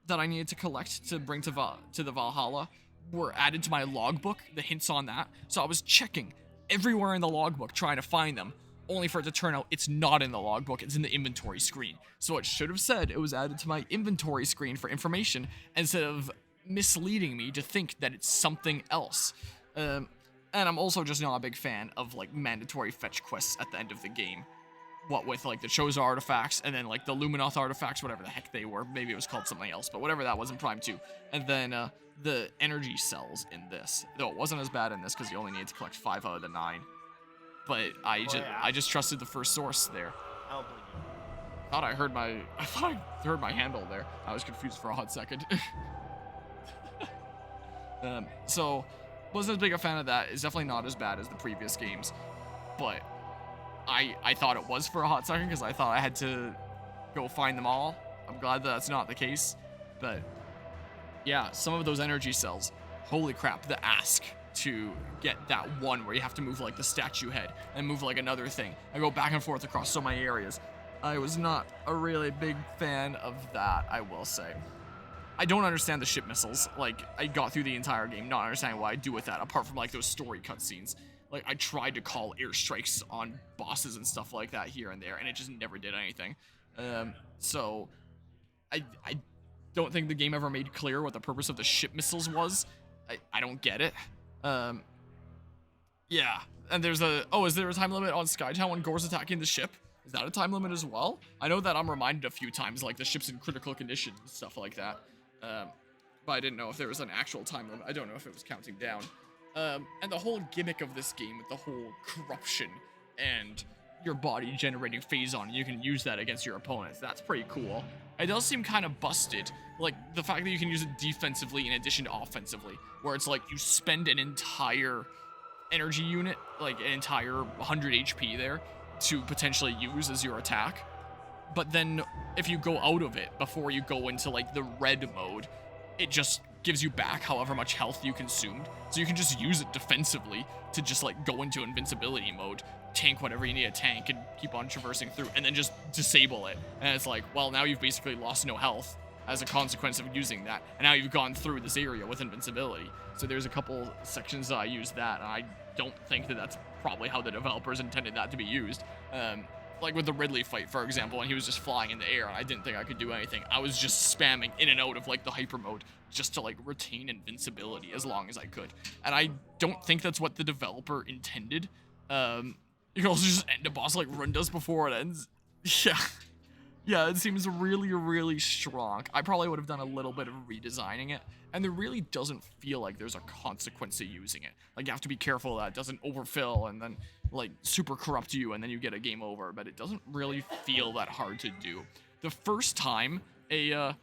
that I needed to collect to bring to the Valhalla were added to my logbook, the hints on that. So I was checking everywhere in the logbook trying to find them, only for it to turn out it's not in the logbook, it's in the inventory screen. So it should have said it was added to my inventory screen for information instead of misleading me to think that it's something else. And I'm also just not a big fan of, like, mandatory fetch quests at the end of the game. What with, like, the Chozo artifacts and then, like, the Luminoth artifacts, whatever the heck they were. Maybe it was called something else, but whatever that was in Prime 2. And then the energy cells in this. Though it wasn't as bad in this because you only needed to collect 5 out of the 9. But I just trusted the first source there. I don't believe you. I thought I heard my handle there. I was confused for a hot second. So wasn't as big a fan of that. It's definitely not as bad as the previous games, but I thought it was for a hot second because I thought I had to go find them all. I'm glad that that's not the case, but yeah, some of those energy cells, holy crap, the ask to get that one where you have to move, like, the statue head and move, like, another thing. I go back and forth across so many areas. I was not a really big fan of that, I will say. I don't understand the ship missiles. Like, I got through the entire game not understanding what I do with that, apart from, like, those story cutscenes. Like, I tried to call airstrikes on bosses and stuff like that here and there, and it just never did anything. So, I don't think the game ever made clear what the purpose of the ship missiles was. I don't get it. Yeah, and there's is there a time limit on Skytown when Gore's attacking the ship? Is that a time limit as well? I know that I'm reminded a few times, like, the ship's in critical condition and stuff like that. But I didn't know if there was an actual time limit. I don't know if it was counting down. And the whole gimmick of this game with the whole corruption and your body generating Phazon, you can use that against your opponents. That's pretty cool. It does seem kind of busted. Like, the fact that you can use it defensively in addition to offensively, where it's like you spend an entire energy unit, like an entire 100 HP there, to potentially use as your attack. But then if you go out of it before you go into, like, the red mode, it just gives you back however much health you consumed. So you can just use it defensively to just, like, go into invincibility mode, tank whatever you need to tank, and keep on traversing through, and then just disable it. And it's like, well, now you've basically lost no health as a consequence of using that, and now you've gone through this area with invincibility. So there's a couple sections that I use that, and I don't think that that's probably how the developers intended that to be used. Like with the Ridley fight, for example, when he was just flying in the air and I didn't think I could do anything. I was just spamming in and out of, like, the hyper mode just to, like, retain invincibility as long as I could. And I don't think that's what the developer intended. You can also just end a boss like Run does before it ends. Yeah. Yeah, it seems really, really strong. I probably would have done a little bit of redesigning it, and there really doesn't feel like there's a consequence to using it. Like, you have to be careful that it doesn't overfill and then, like, super corrupt you, and then you get a game over, but it doesn't really feel that hard to do. The first time a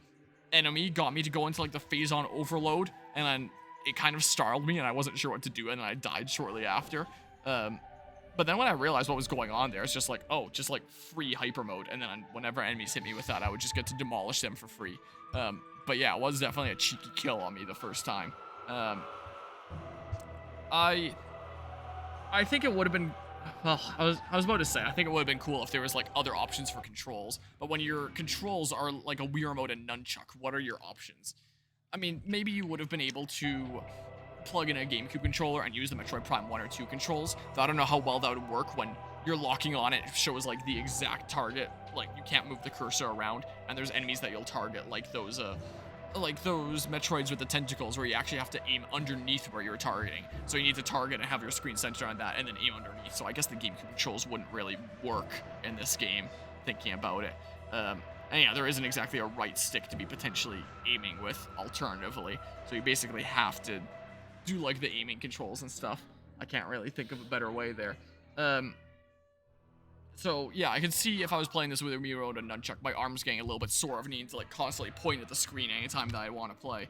enemy got me to go into, like, the Phazon overload, and then it kind of startled me, and I wasn't sure what to do, and I died shortly after. But then when I realized what was going on there, it's just like, oh, just like free hyper mode. And then whenever enemies hit me with that, I would just get to demolish them for free. But yeah, it was definitely a cheeky kill on me the first time. I think it would have been, well, I was about to say, I think it would have been cool if there was like other options for controls. But when your controls are like a Wii Remote and Nunchuck, what are your options? I mean, maybe you would have been able to plug in a GameCube controller and use the Metroid Prime 1 or 2 controls. Though I don't know how well that would work when you're locking on it. It shows like the exact target. Like, you can't move the cursor around, and there's enemies that you'll target, like those Metroids with the tentacles where you actually have to aim underneath where you're targeting. So you need to target and have your screen centered on that and then aim underneath. So I guess the GameCube controls wouldn't really work in this game, thinking about it. And yeah, there isn't exactly a right stick to be potentially aiming with alternatively. So you basically have to do like the aiming controls and stuff. I can't really think of a better way there. So yeah, I can see if I was playing this with a Wii Remote and Nunchuck, my arms getting a little bit sore of needing to like constantly point at the screen anytime that I want to play.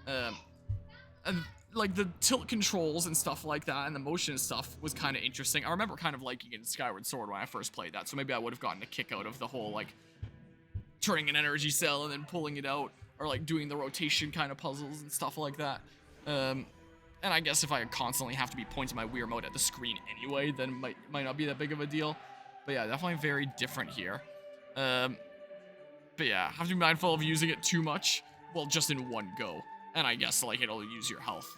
And like the tilt controls and stuff like that and the motion stuff was kind of interesting. I remember kind of liking it in Skyward Sword when I first played that, so maybe I would have gotten a kick out of the whole like turning an energy cell and then pulling it out, or like doing the rotation kind of puzzles and stuff like that. And I guess if I constantly have to be pointing my Wii Remote at the screen anyway, then it might not be that big of a deal. But yeah, definitely very different here. But yeah, have to be mindful of using it too much. Well, just in one go. And I guess, like, it'll use your health,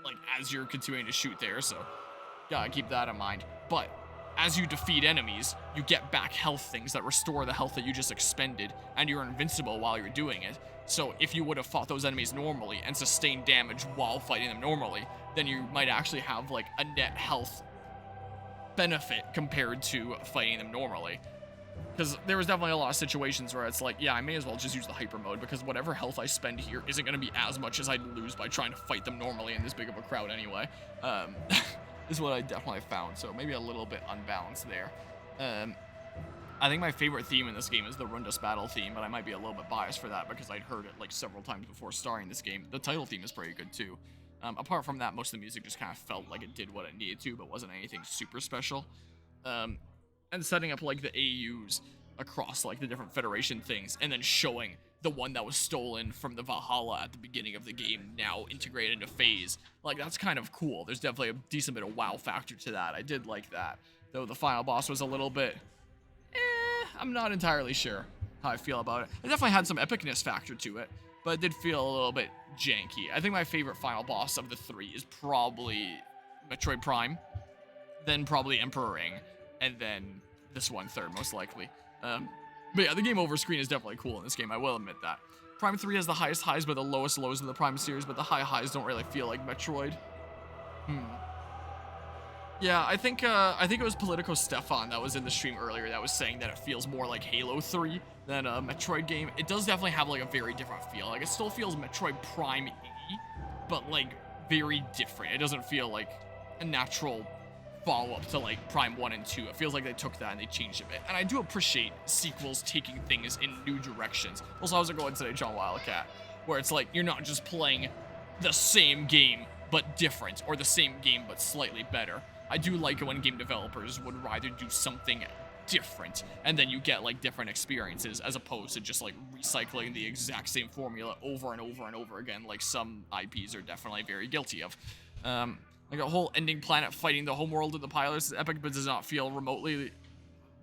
like, as you're continuing to shoot there, so gotta keep that in mind. But as you defeat enemies, you get back health things that restore the health that you just expended, and you're invincible while you're doing it. So if you would have fought those enemies normally and sustained damage while fighting them normally, then you might actually have, like, a net health benefit compared to fighting them normally. Because there was definitely a lot of situations where it's like, yeah, I may as well just use the hyper mode, because whatever health I spend here isn't going to be as much as I'd lose by trying to fight them normally in this big of a crowd anyway. Is what I definitely found, so maybe a little bit unbalanced there. I think my favorite theme in this game is the Rundus Battle theme, but I might be a little bit biased for that because I'd heard it like several times before starting this game. The title theme is pretty good too. Apart from that, most of the music just kind of felt like it did what it needed to, but wasn't anything super special. And setting up like the AUs across like the different Federation things, and then showing the one that was stolen from the Valhalla at the beginning of the game now integrated into Phase. Like, that's kind of cool. There's definitely a decent bit of wow factor to that. I did like that. Though the final boss was a little bit, I'm not entirely sure how I feel about it. It definitely had some epicness factor to it, but it did feel a little bit janky. I think my favorite final boss of the three is probably Metroid Prime, then probably Emperor Ring, and then this one third, most likely. But yeah, the game over screen is definitely cool in this game, I will admit that. Prime 3 has the highest highs but the lowest lows in the Prime series, but the high highs don't really feel like Metroid. Yeah, I think it was Politico Stefan that was in the stream earlier that was saying that it feels more like Halo 3 than a Metroid game. It does definitely have like a very different feel. Like, it still feels Metroid Prime-y, but like very different. It doesn't feel like a natural follow-up to like Prime 1 and 2. It feels like they took that and they changed a bit. And I do appreciate sequels taking things in new directions. Also, how's it going today, John Wildcat? Where it's like, you're not just playing the same game but different, or the same game but slightly better. I do like it when game developers would rather do something different, and then you get like different experiences, as opposed to just like recycling the exact same formula over and over and over again, like some IPs are definitely very guilty of. Like a whole ending planet fighting the homeworld of the pilots is epic, but does not feel remotely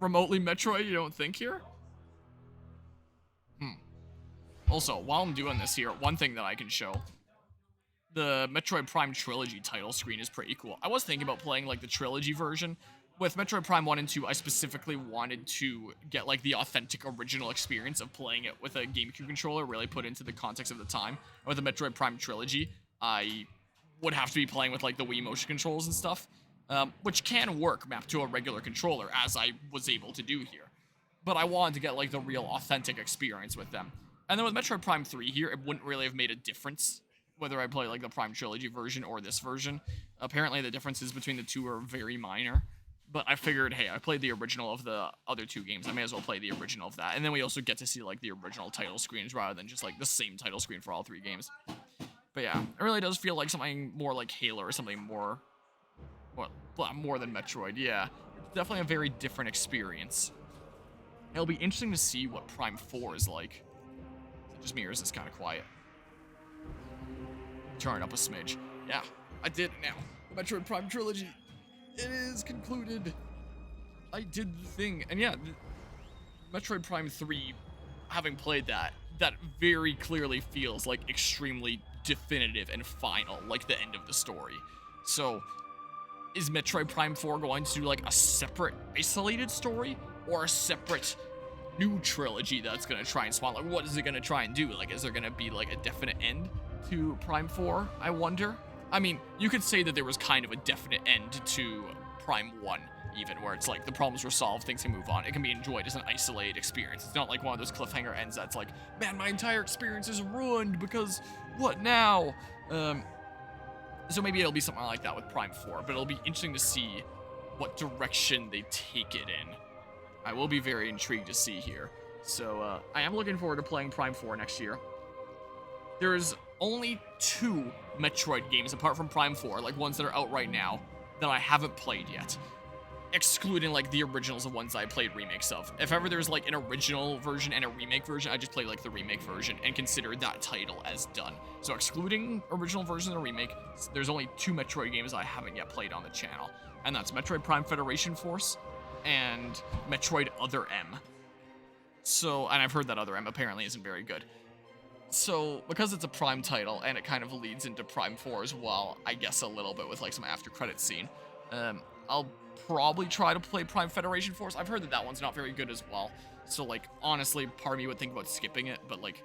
Metroid, you don't think here? Also, while I'm doing this here, one thing that I can show, the Metroid Prime Trilogy title screen is pretty cool. I was thinking about playing like the Trilogy version. With Metroid Prime 1 and 2, I specifically wanted to get like the authentic original experience of playing it with a GameCube controller, really put into the context of the time. And with the Metroid Prime Trilogy, I would have to be playing with like the Wii motion controls and stuff. which can work mapped to a regular controller, as I was able to do here. But I wanted to get like the real authentic experience with them. And then with Metroid Prime 3 here, it wouldn't really have made a difference whether I play like the Prime Trilogy version or this version. Apparently the differences between the two are very minor. But I figured, hey, I played the original of the other two games. I may as well play the original of that. And then we also get to see like the original title screens rather than just like the same title screen for all three games. But yeah, it really does feel like something more like Halo or something more, well, more than Metroid. Yeah, it's definitely a very different experience. It'll be interesting to see what Prime 4 is like. Is it just me or is this kind of quiet? Turn it up a smidge. Yeah, I did it now. The Metroid Prime Trilogy. It is concluded. I did the thing. And yeah, Metroid Prime 3, having played that very clearly feels like extremely definitive and final, like the end of the story. So, is Metroid Prime 4 going to do like a separate isolated story? Or a separate new trilogy that's going to try and spawn? Like, what is it going to try and do? Like, is there going to be like a definite end to Prime 4, I wonder? I mean, you could say that there was kind of a definite end to Prime 1, even, where it's like the problems were solved, things can move on. It can be enjoyed as an isolated experience. It's not like one of those cliffhanger ends that's like, man, my entire experience is ruined because what now? So maybe it'll be something like that with Prime 4, but it'll be interesting to see what direction they take it in. I will be very intrigued to see here. So I am looking forward to playing Prime 4 next year. There's only 2 Metroid games apart from Prime 4, like ones that are out right now, that I haven't played yet. Excluding like the originals of ones I played remakes of. If ever there's like an original version and a remake version, I just play like the remake version and consider that title as done. So excluding original version and remake, there's only 2 Metroid games I haven't yet played on the channel. And that's Metroid Prime Federation Force and Metroid Other M. So, and I've heard that Other M apparently isn't very good. So, because it's a Prime title, and it kind of leads into Prime 4 as well, I guess a little bit with like some after credit scene, I'll probably try to play Prime Federation Force. I've heard that one's not very good as well. So, like, honestly, part of me would think about skipping it, but like,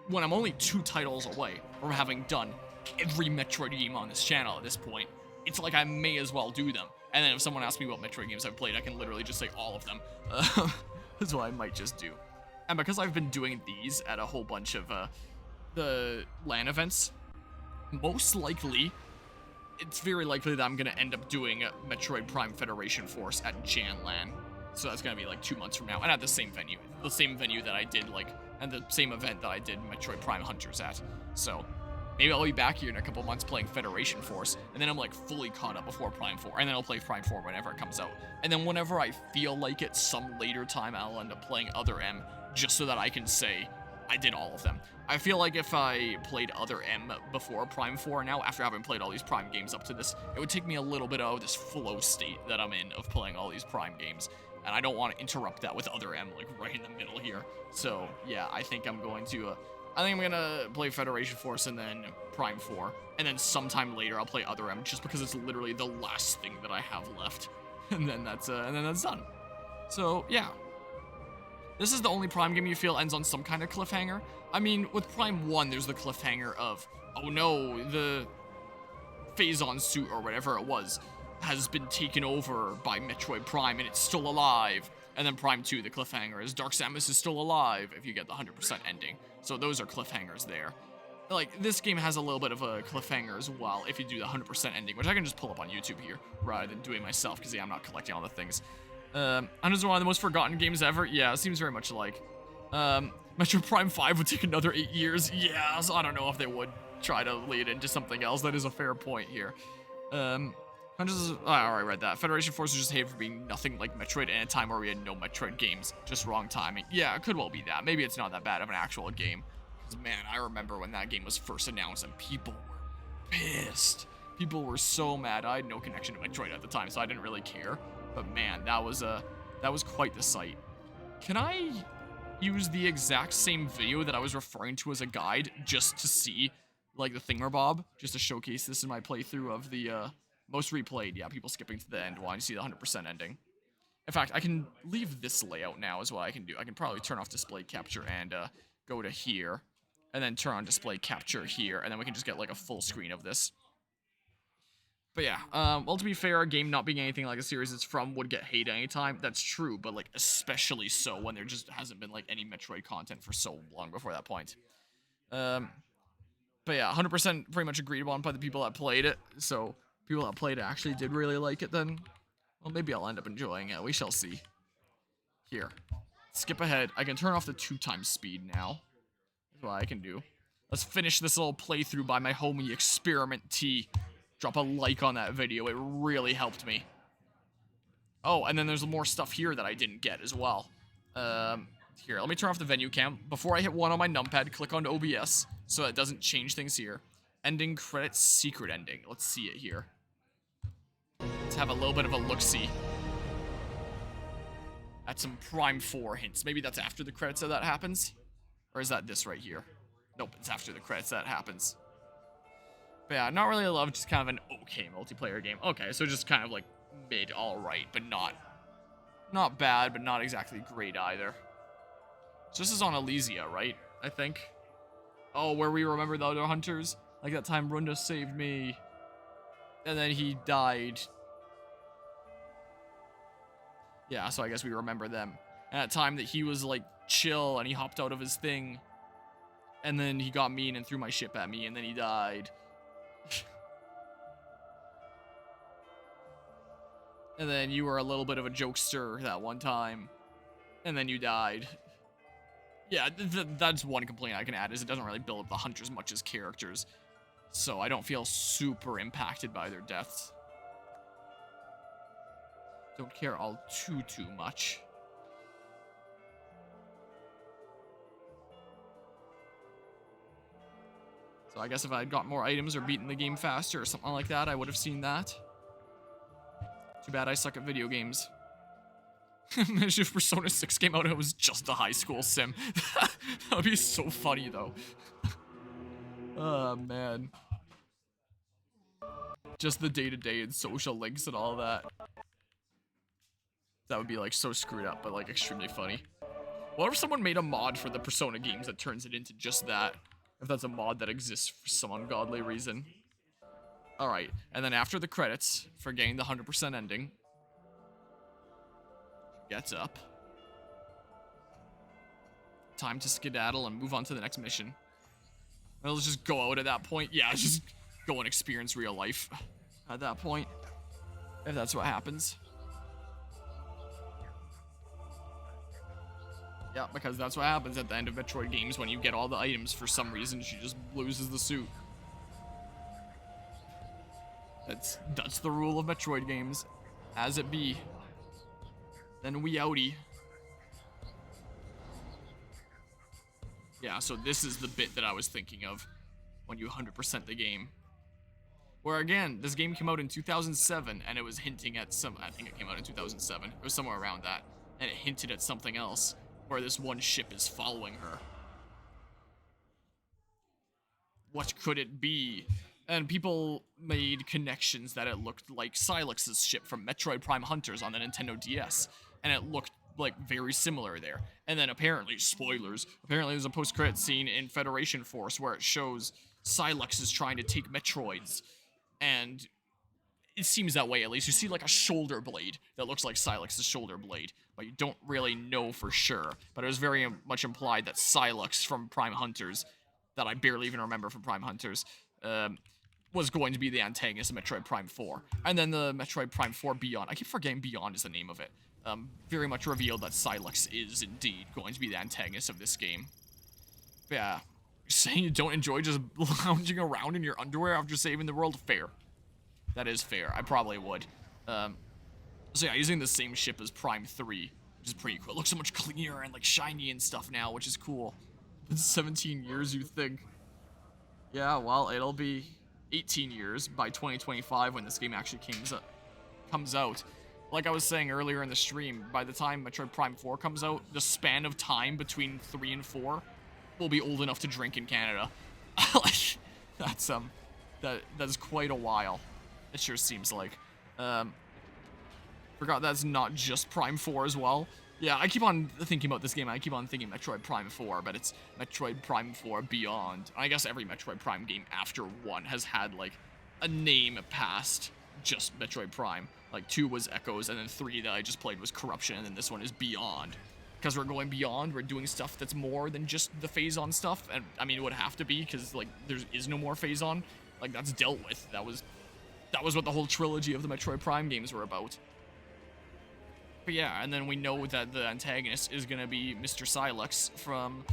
when I'm only 2 titles away from having done every Metroid game on this channel at this point, it's like I may as well do them. And then if someone asks me what Metroid games I've played, I can literally just say all of them. That's what I might just do. And because I've been doing these at a whole bunch of the LAN events, most likely, it's very likely that I'm going to end up doing Metroid Prime Federation Force at JanLAN. So that's going to be like 2 months from now, and at the same venue. The same venue that I did, like, and the same event that I did Metroid Prime Hunters at. So maybe I'll be back here in a couple months playing Federation Force, and then I'm like fully caught up before Prime 4, and then I'll play Prime 4 whenever it comes out. And then whenever I feel like it, some later time, I'll end up playing Other M, just so that I can say I did all of them. I feel like if I played Other M before Prime 4 now, after having played all these Prime games up to this, it would take me a little bit out of this flow state that I'm in of playing all these Prime games. And I don't want to interrupt that with Other M, like, right in the middle here. So, yeah, I think I'm going to, play Federation Force and then Prime 4. And then sometime later I'll play Other M, just because it's literally the last thing that I have left. And then that's done. So, yeah. This is the only Prime game you feel ends on some kind of cliffhanger. I mean, with Prime 1, there's the cliffhanger of, oh no, the Phazon suit or whatever it was has been taken over by Metroid Prime and it's still alive. And then Prime 2, the cliffhanger is Dark Samus is still alive if you get the 100% ending. So those are cliffhangers there. Like, this game has a little bit of a cliffhanger as well if you do the 100% ending, which I can just pull up on YouTube here rather than doing myself, because yeah, I'm not collecting all the things. Hunters are one of the most forgotten games ever. Yeah, it seems very much like. Metroid Prime 5 would take another 8 years. Yeah, so I don't know if they would try to lead into something else. That is a fair point here. Hunters, I already read that. Federation Force was just hated for being nothing like Metroid in a time where we had no Metroid games. Just wrong timing. Yeah, it could well be that. Maybe it's not that bad of an actual game. Because, man, I remember when that game was first announced and people were pissed. People were so mad. I had no connection to Metroid at the time, so I didn't really care. But man, that was quite the sight. Can I use the exact same video that I was referring to as a guide just to see, like, the thingamabob? Just to showcase this in my playthrough of the, most replayed. Yeah, people skipping to the end while you see the 100% ending. In fact, I can leave this layout now is what I can do. I can probably turn off display capture and, go to here. And then turn on display capture here. And then we can just get, like, a full screen of this. But yeah, well, to be fair, a game not being anything like a series it's from would get hate anytime. That's true, but like especially so when there just hasn't been like any Metroid content for so long before that point. But yeah, 100% pretty much agreed upon by the people that played it. So people that played it actually did really like it then. Well, maybe I'll end up enjoying it. We shall see. Here. Skip ahead. I can turn off the 2x speed now. That's what I can do. Let's finish this little playthrough by my homie Experiment T. Drop a like on that video. It really helped me. Oh, and then there's more stuff here that I didn't get as well. Here, let me turn off the venue cam. Before I hit 1 on my numpad, click on OBS so it doesn't change things here. Ending credits, secret ending. Let's see it here. Let's have a little bit of a look-see. At some Prime 4 hints. Maybe that's after the credits that happens? Or is that this right here? Nope, it's after the credits that happens. But yeah, not really love, just kind of an okay multiplayer game. Okay, so just kind of like mid, alright, but not bad, but not exactly great either. So this is on Elysia, right? I think. Oh, where we remember the other hunters? Like that time Runda saved me. And then he died. Yeah, so I guess we remember them. And that time that he was like chill and he hopped out of his thing. And then he got mean and threw my ship at me and then he died. And then you were a little bit of a jokester that one time. And then you died. Yeah, that's one complaint I can add, is it doesn't really build up the hunters much as characters. So I don't feel super impacted by their deaths. Don't care all too much. So I guess if I had got more items or beaten the game faster or something like that, I would have seen that. Too bad I suck at video games. Imagine if Persona 6 came out and it was just a high school sim. That would be so funny, though. Oh, man. Just the day-to-day and social links and all that. That would be, like, so screwed up, but, like, extremely funny. What if someone made a mod for the Persona games that turns it into just that? If that's a mod that exists for some ungodly reason. Alright, and then after the credits, for getting the 100% ending, gets up. Time to skedaddle and move on to the next mission. Well, let's just go out at that point. Yeah, just go and experience real life at that point, if that's what happens. Yeah, because that's what happens at the end of Metroid games when you get all the items. For some reason, she just loses the suit. That's the rule of Metroid games, as it be. Then we outie. Yeah, so this is the bit that I was thinking of when you 100% the game. Where again, this game came out in 2007 and it was hinting at I think it came out in 2007. It was somewhere around that. And it hinted at something else where this one ship is following her. What could it be? And people made connections that it looked like Silex's ship from Metroid Prime Hunters on the Nintendo DS. And it looked like very similar there. And then apparently, spoilers, apparently there's a post-credit scene in Federation Force where it shows Silex is trying to take Metroids. And it seems that way, at least. You see like a shoulder blade that looks like Silex's shoulder blade, but you don't really know for sure. But it was very much implied that Silex from Prime Hunters, that I barely even remember from Prime Hunters, was going to be the antagonist of Metroid Prime 4. And then the Metroid Prime 4 Beyond, I keep forgetting Beyond is the name of it, very much revealed that Silex is indeed going to be the antagonist of this game. But yeah, you're saying you don't enjoy just lounging around in your underwear after saving the world? Fair. That is fair. I probably would. So yeah, using the same ship as Prime 3, which is pretty cool. It looks so much cleaner and like shiny and stuff now, which is cool. It's 17 years, you think. Yeah, well, it'll be 18 years by 2025 when this game actually comes out. Like I was saying earlier in the stream, by the time Metroid Prime 4 comes out, the span of time between 3 and 4 will be old enough to drink in Canada. Like, that's quite a while. It sure seems like. Forgot that's not just Prime 4 as well. Yeah, I keep on thinking about this game. I keep on thinking Metroid Prime 4, but it's Metroid Prime 4 Beyond. I guess every Metroid Prime game after 1 has had, like, a name past just Metroid Prime. Like 2 was Echoes, and then 3 that I just played was Corruption, and then this one is Beyond. Because we're going beyond, we're doing stuff that's more than just the Phazon stuff, and I mean it would have to be, because like there is no more Phazon. Like that's dealt with. That was what the whole trilogy of the Metroid Prime games were about. But yeah, and then we know that the antagonist is gonna be Mr. Silex from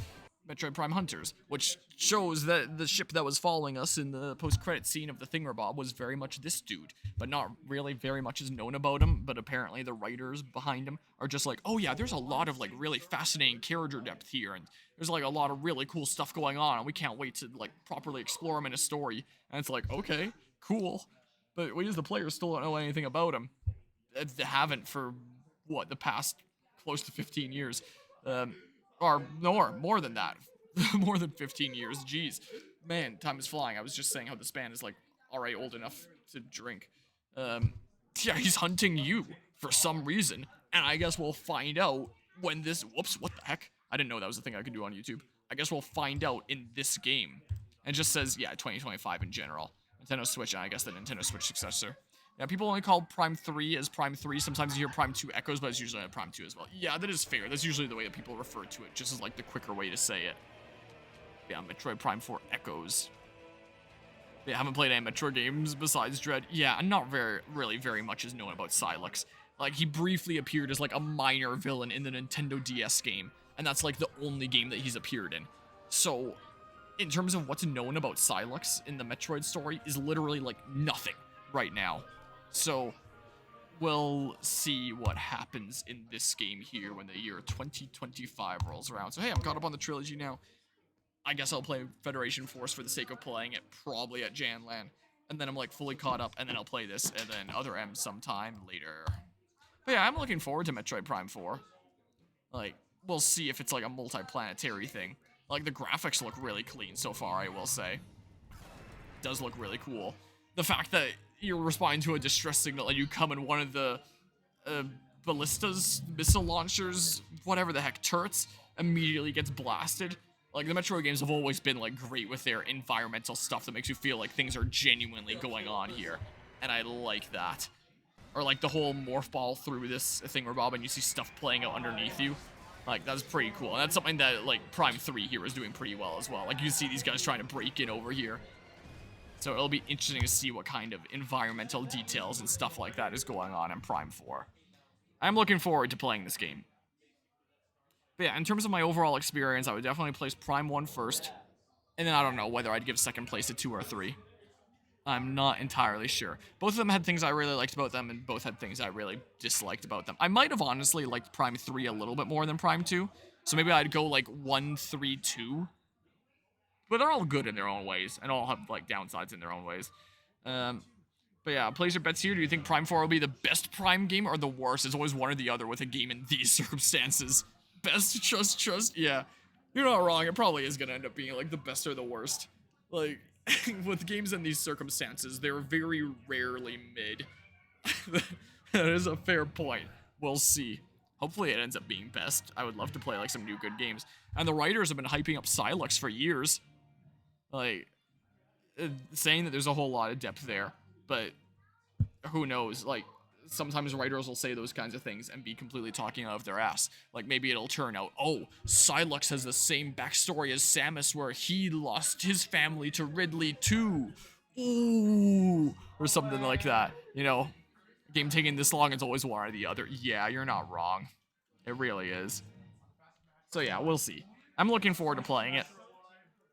Metroid Prime Hunters, which shows that the ship that was following us in the post-credit scene of the Thingamabob was very much this dude, but not really very much is known about him, but apparently the writers behind him are just like, oh yeah, there's a lot of like really fascinating character depth here, and there's like a lot of really cool stuff going on, and we can't wait to like properly explore him in a story. And it's like, okay, cool, but we as the players still don't know anything about him. They haven't for, what, the past close to 15 years. Or more than that. More than 15 years. Jeez. Man, time is flying. I was just saying how the span is like already old enough to drink. Yeah, he's hunting you for some reason. And I guess we'll find out when this... Whoops, what the heck? I didn't know that was a thing I could do on YouTube. I guess we'll find out in this game. And it just says, yeah, 2025 in general. Nintendo Switch, and I guess the Nintendo Switch successor. Yeah, people only call Prime 3 as Prime 3. Sometimes you hear Prime 2 Echoes, but it's usually a Prime 2 as well. Yeah, that is fair. That's usually the way that people refer to it, just as like the quicker way to say it. Yeah, Metroid Prime 4 Echoes. Yeah, I haven't played any Metroid games besides Dread. Yeah, and not really very much is known about Silex. Like, he briefly appeared as like a minor villain in the Nintendo DS game, and that's like the only game that he's appeared in. So, in terms of what's known about Silex in the Metroid story is literally like nothing right now. So, we'll see what happens in this game here when the year 2025 rolls around. So hey, I'm caught up on the trilogy now. I guess I'll play Federation Force for the sake of playing it, probably at HallowLAN. And then I'm like fully caught up, and then I'll play this, and then Other M sometime later. But yeah, I'm looking forward to Metroid Prime 4. Like, we'll see if it's like a multi-planetary thing. Like, the graphics look really clean so far, I will say. It does look really cool. The fact that you're responding to a distress signal and you come in one of the ballistas, missile launchers, whatever the heck, turrets, immediately gets blasted. Like, the Metroid games have always been, like, great with their environmental stuff that makes you feel like things are genuinely going on here. And I like that. Or, like, the whole morph ball through this Thingamabob and you see stuff playing out underneath you. Like, that's pretty cool. And that's something that, like, Prime 3 here is doing pretty well as well. Like, you see these guys trying to break in over here. So it'll be interesting to see what kind of environmental details and stuff like that is going on in Prime 4. I'm looking forward to playing this game. But yeah, in terms of my overall experience, I would definitely place Prime 1 first. And then I don't know whether I'd give second place to 2 or 3. I'm not entirely sure. Both of them had things I really liked about them, and both had things I really disliked about them. I might have honestly liked Prime 3 a little bit more than Prime 2. So maybe I'd go like 1, 3, 2. But they're all good in their own ways, and all have, like, downsides in their own ways. But yeah, place your bets here. Do you think Prime 4 will be the best Prime game or the worst? It's always one or the other with a game in these circumstances. Best, trust, yeah. You're not wrong, it probably is gonna end up being, like, the best or the worst. Like, with games in these circumstances, they're very rarely mid. That is a fair point. We'll see. Hopefully it ends up being best. I would love to play, like, some new good games. And the writers have been hyping up Silex for years. Like, saying that there's a whole lot of depth there, but who knows? Like, sometimes writers will say those kinds of things and be completely talking out of their ass. Like, maybe it'll turn out, oh, Silex has the same backstory as Samus where he lost his family to Ridley too. Ooh, or something like that. You know, game taking this long, it's always one or the other. Yeah, you're not wrong. It really is. So yeah, we'll see. I'm looking forward to playing it.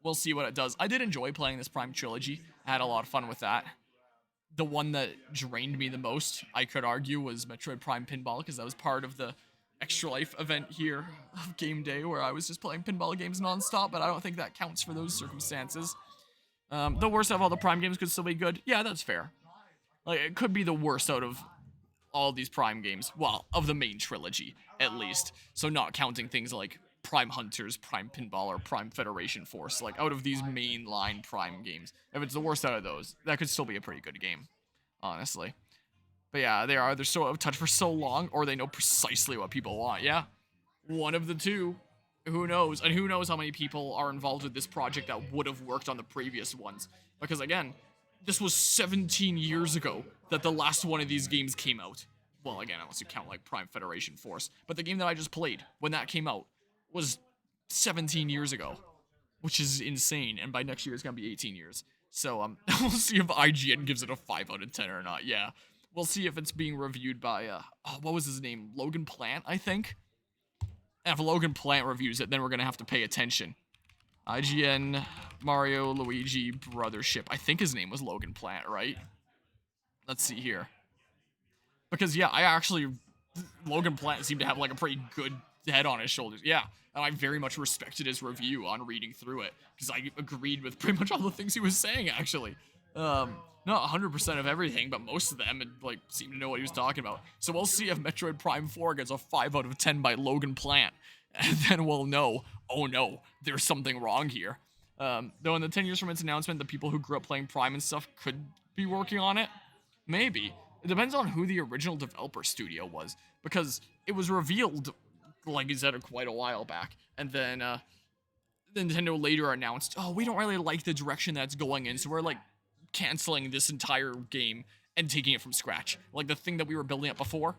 We'll see what it does. I did enjoy playing this Prime Trilogy. I had a lot of fun with that. The one that drained me the most, I could argue, was Metroid Prime Pinball, because that was part of the Extra Life event here of Game Day, where I was just playing pinball games nonstop, but I don't think that counts for those circumstances. The worst of all the Prime games could still be good. Yeah, that's fair. Like, it could be the worst out of all these Prime games. Well, of the main trilogy, at least. So not counting things like Prime Hunters, Prime Pinball, or Prime Federation Force. Like, out of these mainline Prime games. If it's the worst out of those, that could still be a pretty good game. Honestly. But yeah, they're so out of touch for so long, or they know precisely what people want. Yeah. One of the two. Who knows? And who knows how many people are involved with this project that would have worked on the previous ones. Because again, this was 17 years ago that the last one of these games came out. Well, again, unless you count like Prime Federation Force. But the game that I just played, when that came out, was 17 years ago, which is insane. And by next year, it's going to be 18 years. So we'll see if IGN gives it a 5 out of 10 or not. Yeah, we'll see if it's being reviewed by, what was his name? Logan Plant, I think? And if Logan Plant reviews it, then we're going to have to pay attention. IGN Mario Luigi Brothership. I think his name was Logan Plant, right? Let's see here. Because, yeah, Logan Plant seemed to have, like, a pretty good head on his shoulders. Yeah, and I very much respected his review on reading through it, because I agreed with pretty much all the things he was saying, actually. Not 100% of everything, but most of them, and, like, seemed to know what he was talking about. So we'll see if Metroid Prime 4 gets a 5 out of 10 by Logan Plant, and then we'll know, oh no, there's something wrong here. Though in the 10 years from its announcement, the people who grew up playing Prime and stuff could be working on it. Maybe. It depends on who the original developer studio was, because it was revealed, like you said, quite a while back, and then Nintendo later announced, oh, we don't really like the direction that's going in, so we're, like, canceling this entire game and taking it from scratch. Like, the thing that we were building up before,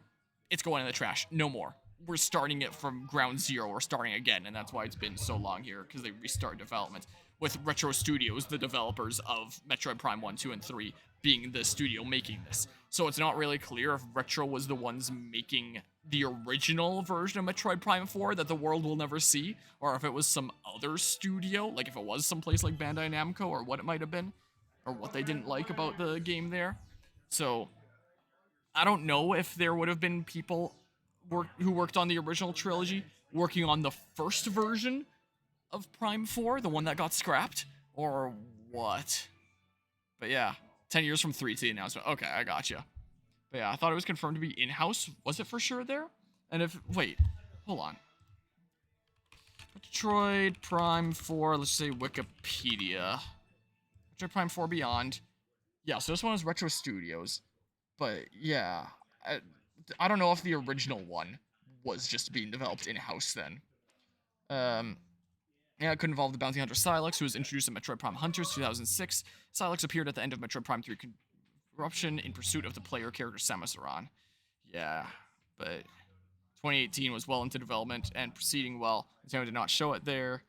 it's going in the trash. No more. We're starting it from ground zero. We're starting again, and that's why it's been so long here, because they restart development. With Retro Studios, the developers of Metroid Prime 1, 2, and 3, being the studio making this. So it's not really clear if Retro was the ones making the original version of Metroid Prime 4 that the world will never see, or if it was some other studio, like if it was someplace like Bandai Namco, or what it might have been, or what they didn't like about the game there. So I don't know if there would have been people who worked on the original trilogy working on the first version of Prime 4, the one that got scrapped, or what. But yeah, 10 years from 3 to the announcement. Okay, I gotcha. But yeah, I thought it was confirmed to be in-house. Was it for sure there? And if, wait, hold on. Metroid Prime 4, let's say Wikipedia. Metroid Prime 4 Beyond. Yeah, so this one was Retro Studios. But yeah, I don't know if the original one was just being developed in-house then. Yeah, it could involve the bounty hunter Silex, who was introduced in Metroid Prime Hunters 2006. Silex appeared at the end of Metroid Prime 3 Corruption in pursuit of the player character Samus Aran. Yeah, but 2018 was well into development and proceeding well. Nintendo did not show it there.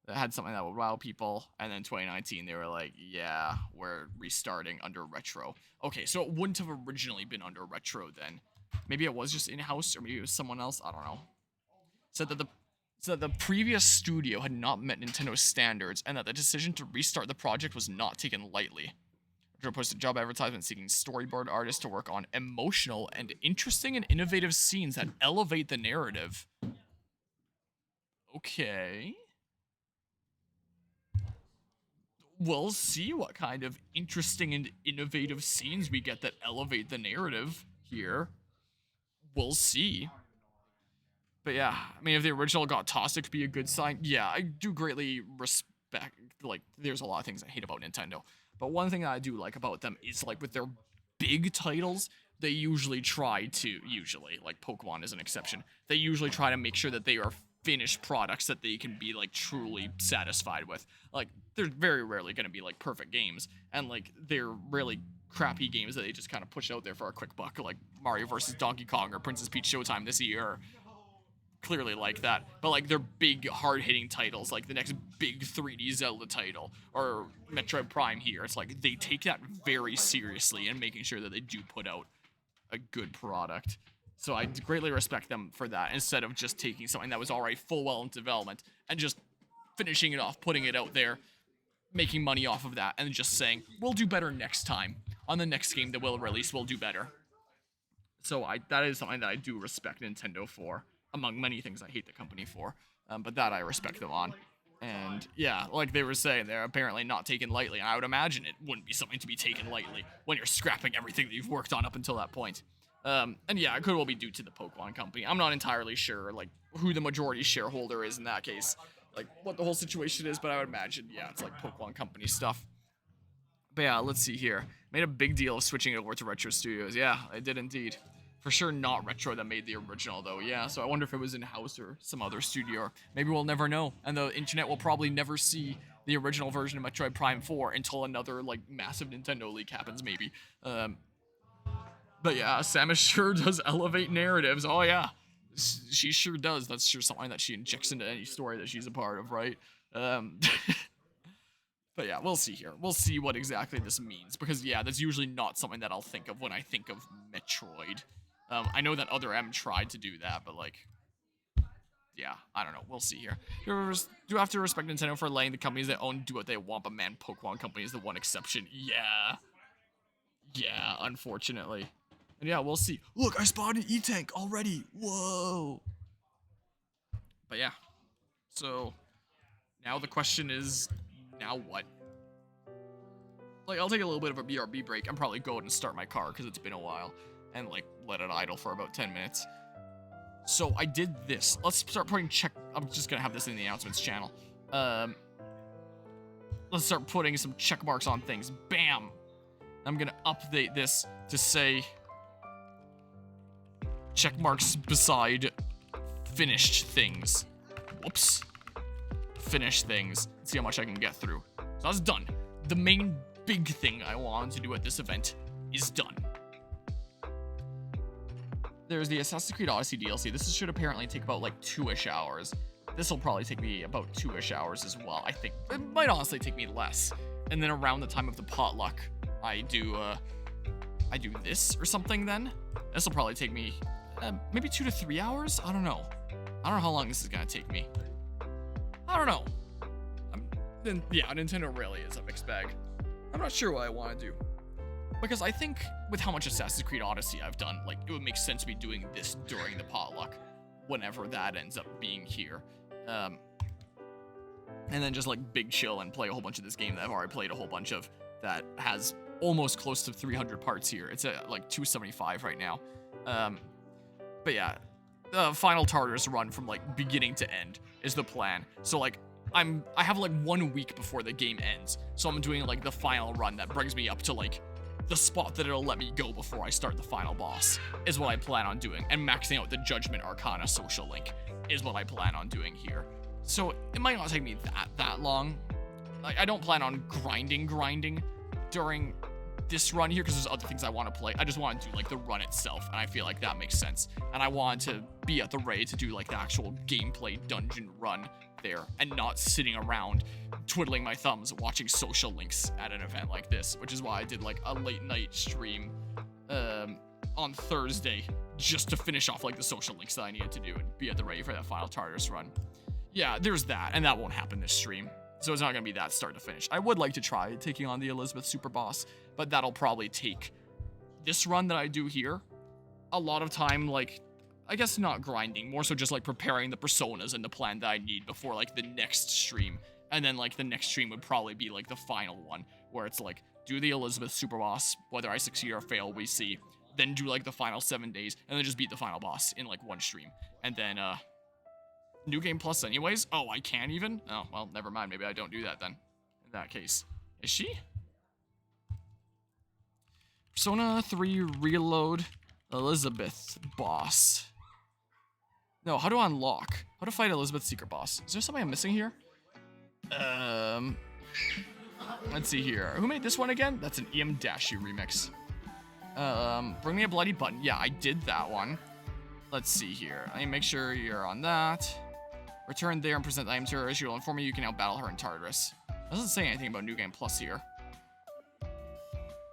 It had something that would wow people. And then 2019, they were like, yeah, we're restarting under Retro. Okay, so it wouldn't have originally been under Retro then. Maybe it was just in-house, or maybe it was someone else. I don't know. Said that the previous studio had not met Nintendo's standards, and that the decision to restart the project was not taken lightly. Retro posted a job advertisement seeking storyboard artists to work on emotional and interesting and innovative scenes that elevate the narrative. Okay. We'll see what kind of interesting and innovative scenes we get that elevate the narrative here. We'll see. But yeah, I mean, if the original got tossed, it could be a good sign. Yeah, I do greatly respect, like, there's a lot of things I hate about Nintendo. But one thing that I do like about them is, like, with their big titles, they usually try to, like, Pokemon is an exception, they usually try to make sure that they are finished products that they can be, like, truly satisfied with. Like, they're very rarely going to be, like, perfect games. And, like, they're really crappy games that they just kind of push out there for a quick buck, like Mario vs. Donkey Kong or Princess Peach Showtime this year. Clearly like that, but like they're big hard-hitting titles, like the next big 3D Zelda title or Metroid Prime here. It's like they take that very seriously and making sure that they do put out a good product. So I greatly respect them for that, instead of just taking something that was already full well in development and just finishing it off, putting it out there, making money off of that, and just saying, we'll do better next time. On the next game that we'll release, we'll do better. So that is something that I do respect Nintendo for. Among many things I hate the company for, but that I respect them on. And yeah, like they were saying, they're apparently not taken lightly, and I would imagine it wouldn't be something to be taken lightly when you're scrapping everything that you've worked on up until that point. And yeah, it could well be due to the Pokemon Company. I'm not entirely sure, like, who the majority shareholder is in that case, like, what the whole situation is, but I would imagine, yeah, it's like Pokemon Company stuff. But yeah, let's see here. Made a big deal of switching over to Retro Studios. Yeah, I did indeed. For sure not Retro that made the original, though. Yeah, so I wonder if it was in-house or some other studio. Maybe we'll never know. And the internet will probably never see the original version of Metroid Prime 4 until another like massive Nintendo leak happens, maybe. But yeah, Samus sure does elevate narratives. Oh yeah, she sure does. That's sure something that she injects into any story that she's a part of, right? But yeah, we'll see here. We'll see what exactly this means, because yeah, that's usually not something that I'll think of when I think of Metroid. I know that Other M tried to do that, but like, yeah, I don't know. We'll see here. Do have to respect Nintendo for letting the companies they own do what they want, but man, Pokemon Company is the one exception. Yeah. Yeah, unfortunately. And yeah, we'll see. Look, I spotted an E-Tank already. Whoa. But yeah. So, now the question is, now what? Like, I'll take a little bit of a BRB break. I'm probably going to start my car because it's been a while. And, like, let it idle for about 10 minutes. So, I did this. Let's start putting I'm just going to have this in the announcements channel. Let's start putting some check marks on things. Bam! I'm going to update this to say check marks beside finished things. Whoops. Finished things. Let's see how much I can get through. So that's done. The main big thing I wanted to do at this event is done. There's the Assassin's Creed Odyssey DLC. This should apparently take about like 2-ish hours. This will probably take me about 2-ish hours as well. I think it might honestly take me less. And then around the time of the potluck, I do this or something then. This will probably take me maybe 2 to 3 hours. I don't know. I don't know how long this is gonna take me. I don't know. Yeah, Nintendo really is a mixed bag. I'm not sure what I want to do. Because I think with how much Assassin's Creed Odyssey I've done, like, it would make sense to be doing this during the potluck, whenever that ends up being here. And then just, like, big chill and play a whole bunch of this game that I've already played a whole bunch of, that has almost close to 300 parts here. It's at, like, 275 right now. But yeah, the final Tartarus run from, like, beginning to end is the plan. So, like, I have, like, 1 week before the game ends, so I'm doing, like, the final run that brings me up to, like, the spot that it'll let me go before I start the final boss, is what I plan on doing. And maxing out the Judgment Arcana social link is what I plan on doing here. So it might not take me that long. Like, I don't plan on grinding during this run here, because there's other things I want to play. I just want to do, like, the run itself, and I feel like that makes sense. And I want to be at the ready to do, like, the actual gameplay dungeon run there, and not sitting around twiddling my thumbs watching social links at an event like this, which is why I did, like, a late night stream on Thursday just to finish off, like, the social links that I needed to do and be at the ready for that final Tartarus run. Yeah, there's that, and that won't happen this stream, so it's not gonna be that start to finish. I would like to try taking on the Elizabeth Super Boss, but that'll probably take this run that I do here a lot of time, like, I guess not grinding, more so just, like, preparing the personas and the plan that I need before, like, the next stream. And then, like, the next stream would probably be, like, the final one, where it's, like, do the Elizabeth Super Boss, whether I succeed or fail, we see. Then do, like, the final 7 days, and then just beat the final boss in, like, one stream. And then, New Game Plus anyways? Oh, I can even? Oh, well, never mind. Maybe I don't do that then. In that case. Is she? Persona 3 Reload Elizabeth Boss. No, how to unlock? How to fight Elizabeth Secret Boss? Is there something I'm missing here? Let's see here. Who made this one again? That's an EM Dashi remix. Bring me a bloody button. Yeah, I did that one. Let's see here. I need to make sure you're on that. Return there and present the item to her. She will inform you can now battle her in Tartarus. It doesn't say anything about New Game Plus here.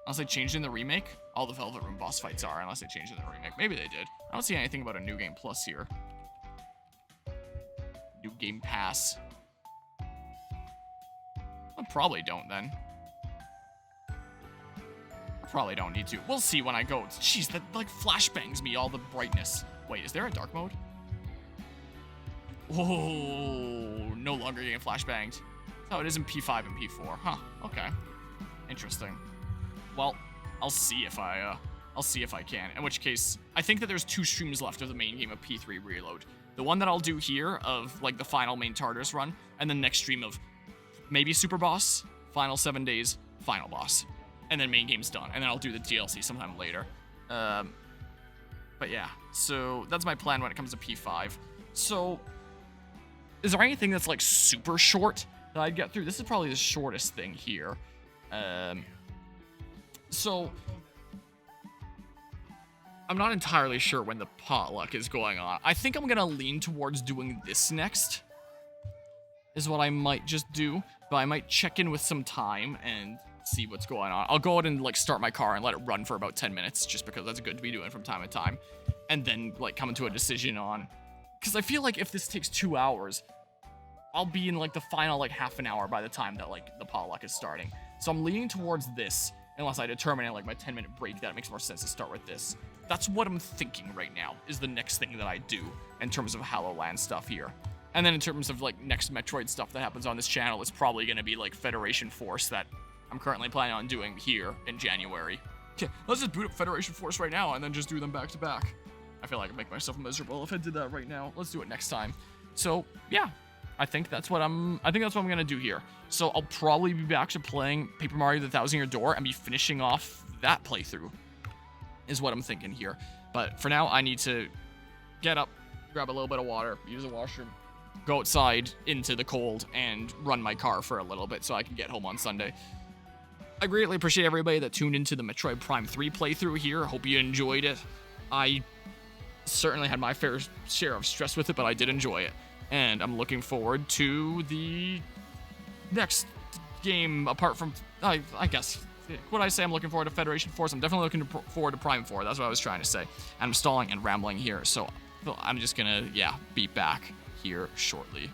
Unless they changed in the remake? All the Velvet Room boss fights are, unless they changed in the remake. Maybe they did. I don't see anything about a New Game Plus here. New Game Pass. I probably don't, then. I probably don't need to. We'll see when I go. Jeez, that, like, flashbangs me, all the brightness. Wait, is there a dark mode? Whoa, no longer getting flashbanged. Oh, it is in P5 and P4. Huh, okay. Interesting. Well, I'll see if I can. In which case, I think that there's 2 streams left of the main game of P3 Reload. The one that I'll do here of, like, the final main Tartarus run, and the next stream of maybe Super Boss, final 7 days, final boss. And then main game's done. And then I'll do the DLC sometime later. But yeah, so that's my plan when it comes to P5. So, is there anything that's, like, super short that I'd get through. This is probably the shortest thing here. So I'm not entirely sure when the potluck is going on. I think I'm gonna lean towards doing this next, is what I might just do, but I might check in with some time and see what's going on. I'll go ahead and like start my car and let it run for about 10 minutes, just because that's good to be doing from time to time, and then like come to a decision on, because I feel like if this takes 2 hours, I'll be in like the final like half an hour by the time that like the potluck is starting. So I'm leaning towards this, unless I determine in like my 10-minute break that it makes more sense to start with this. That's what I'm thinking right now, is the next thing that I do in terms of HallowLAN stuff here. And then in terms of like next Metroid stuff that happens on this channel, it's probably going to be like Federation Force that I'm currently planning on doing here in January. Okay, let's just boot up Federation Force right now and then just do them back to back. I feel like I'd make myself miserable if I did that right now. Let's do it next time. So yeah, I think that's what I'm gonna do here. So I'll probably be back to playing Paper Mario: The Thousand Year Door and be finishing off that playthrough, is what I'm thinking here. But for now, I need to get up, grab a little bit of water, use the washroom, go outside into the cold, and run my car for a little bit so I can get home on Sunday. I greatly appreciate everybody that tuned into the Metroid Prime 3 playthrough here. Hope you enjoyed it. I certainly had my fair share of stress with it, but I did enjoy it. And I'm looking forward to the next game, apart from, I guess, when I say I'm looking forward to Federation Force, I'm definitely looking forward to Prime 4. That's what I was trying to say. And I'm stalling and rambling here, so I'm just gonna, be back here shortly.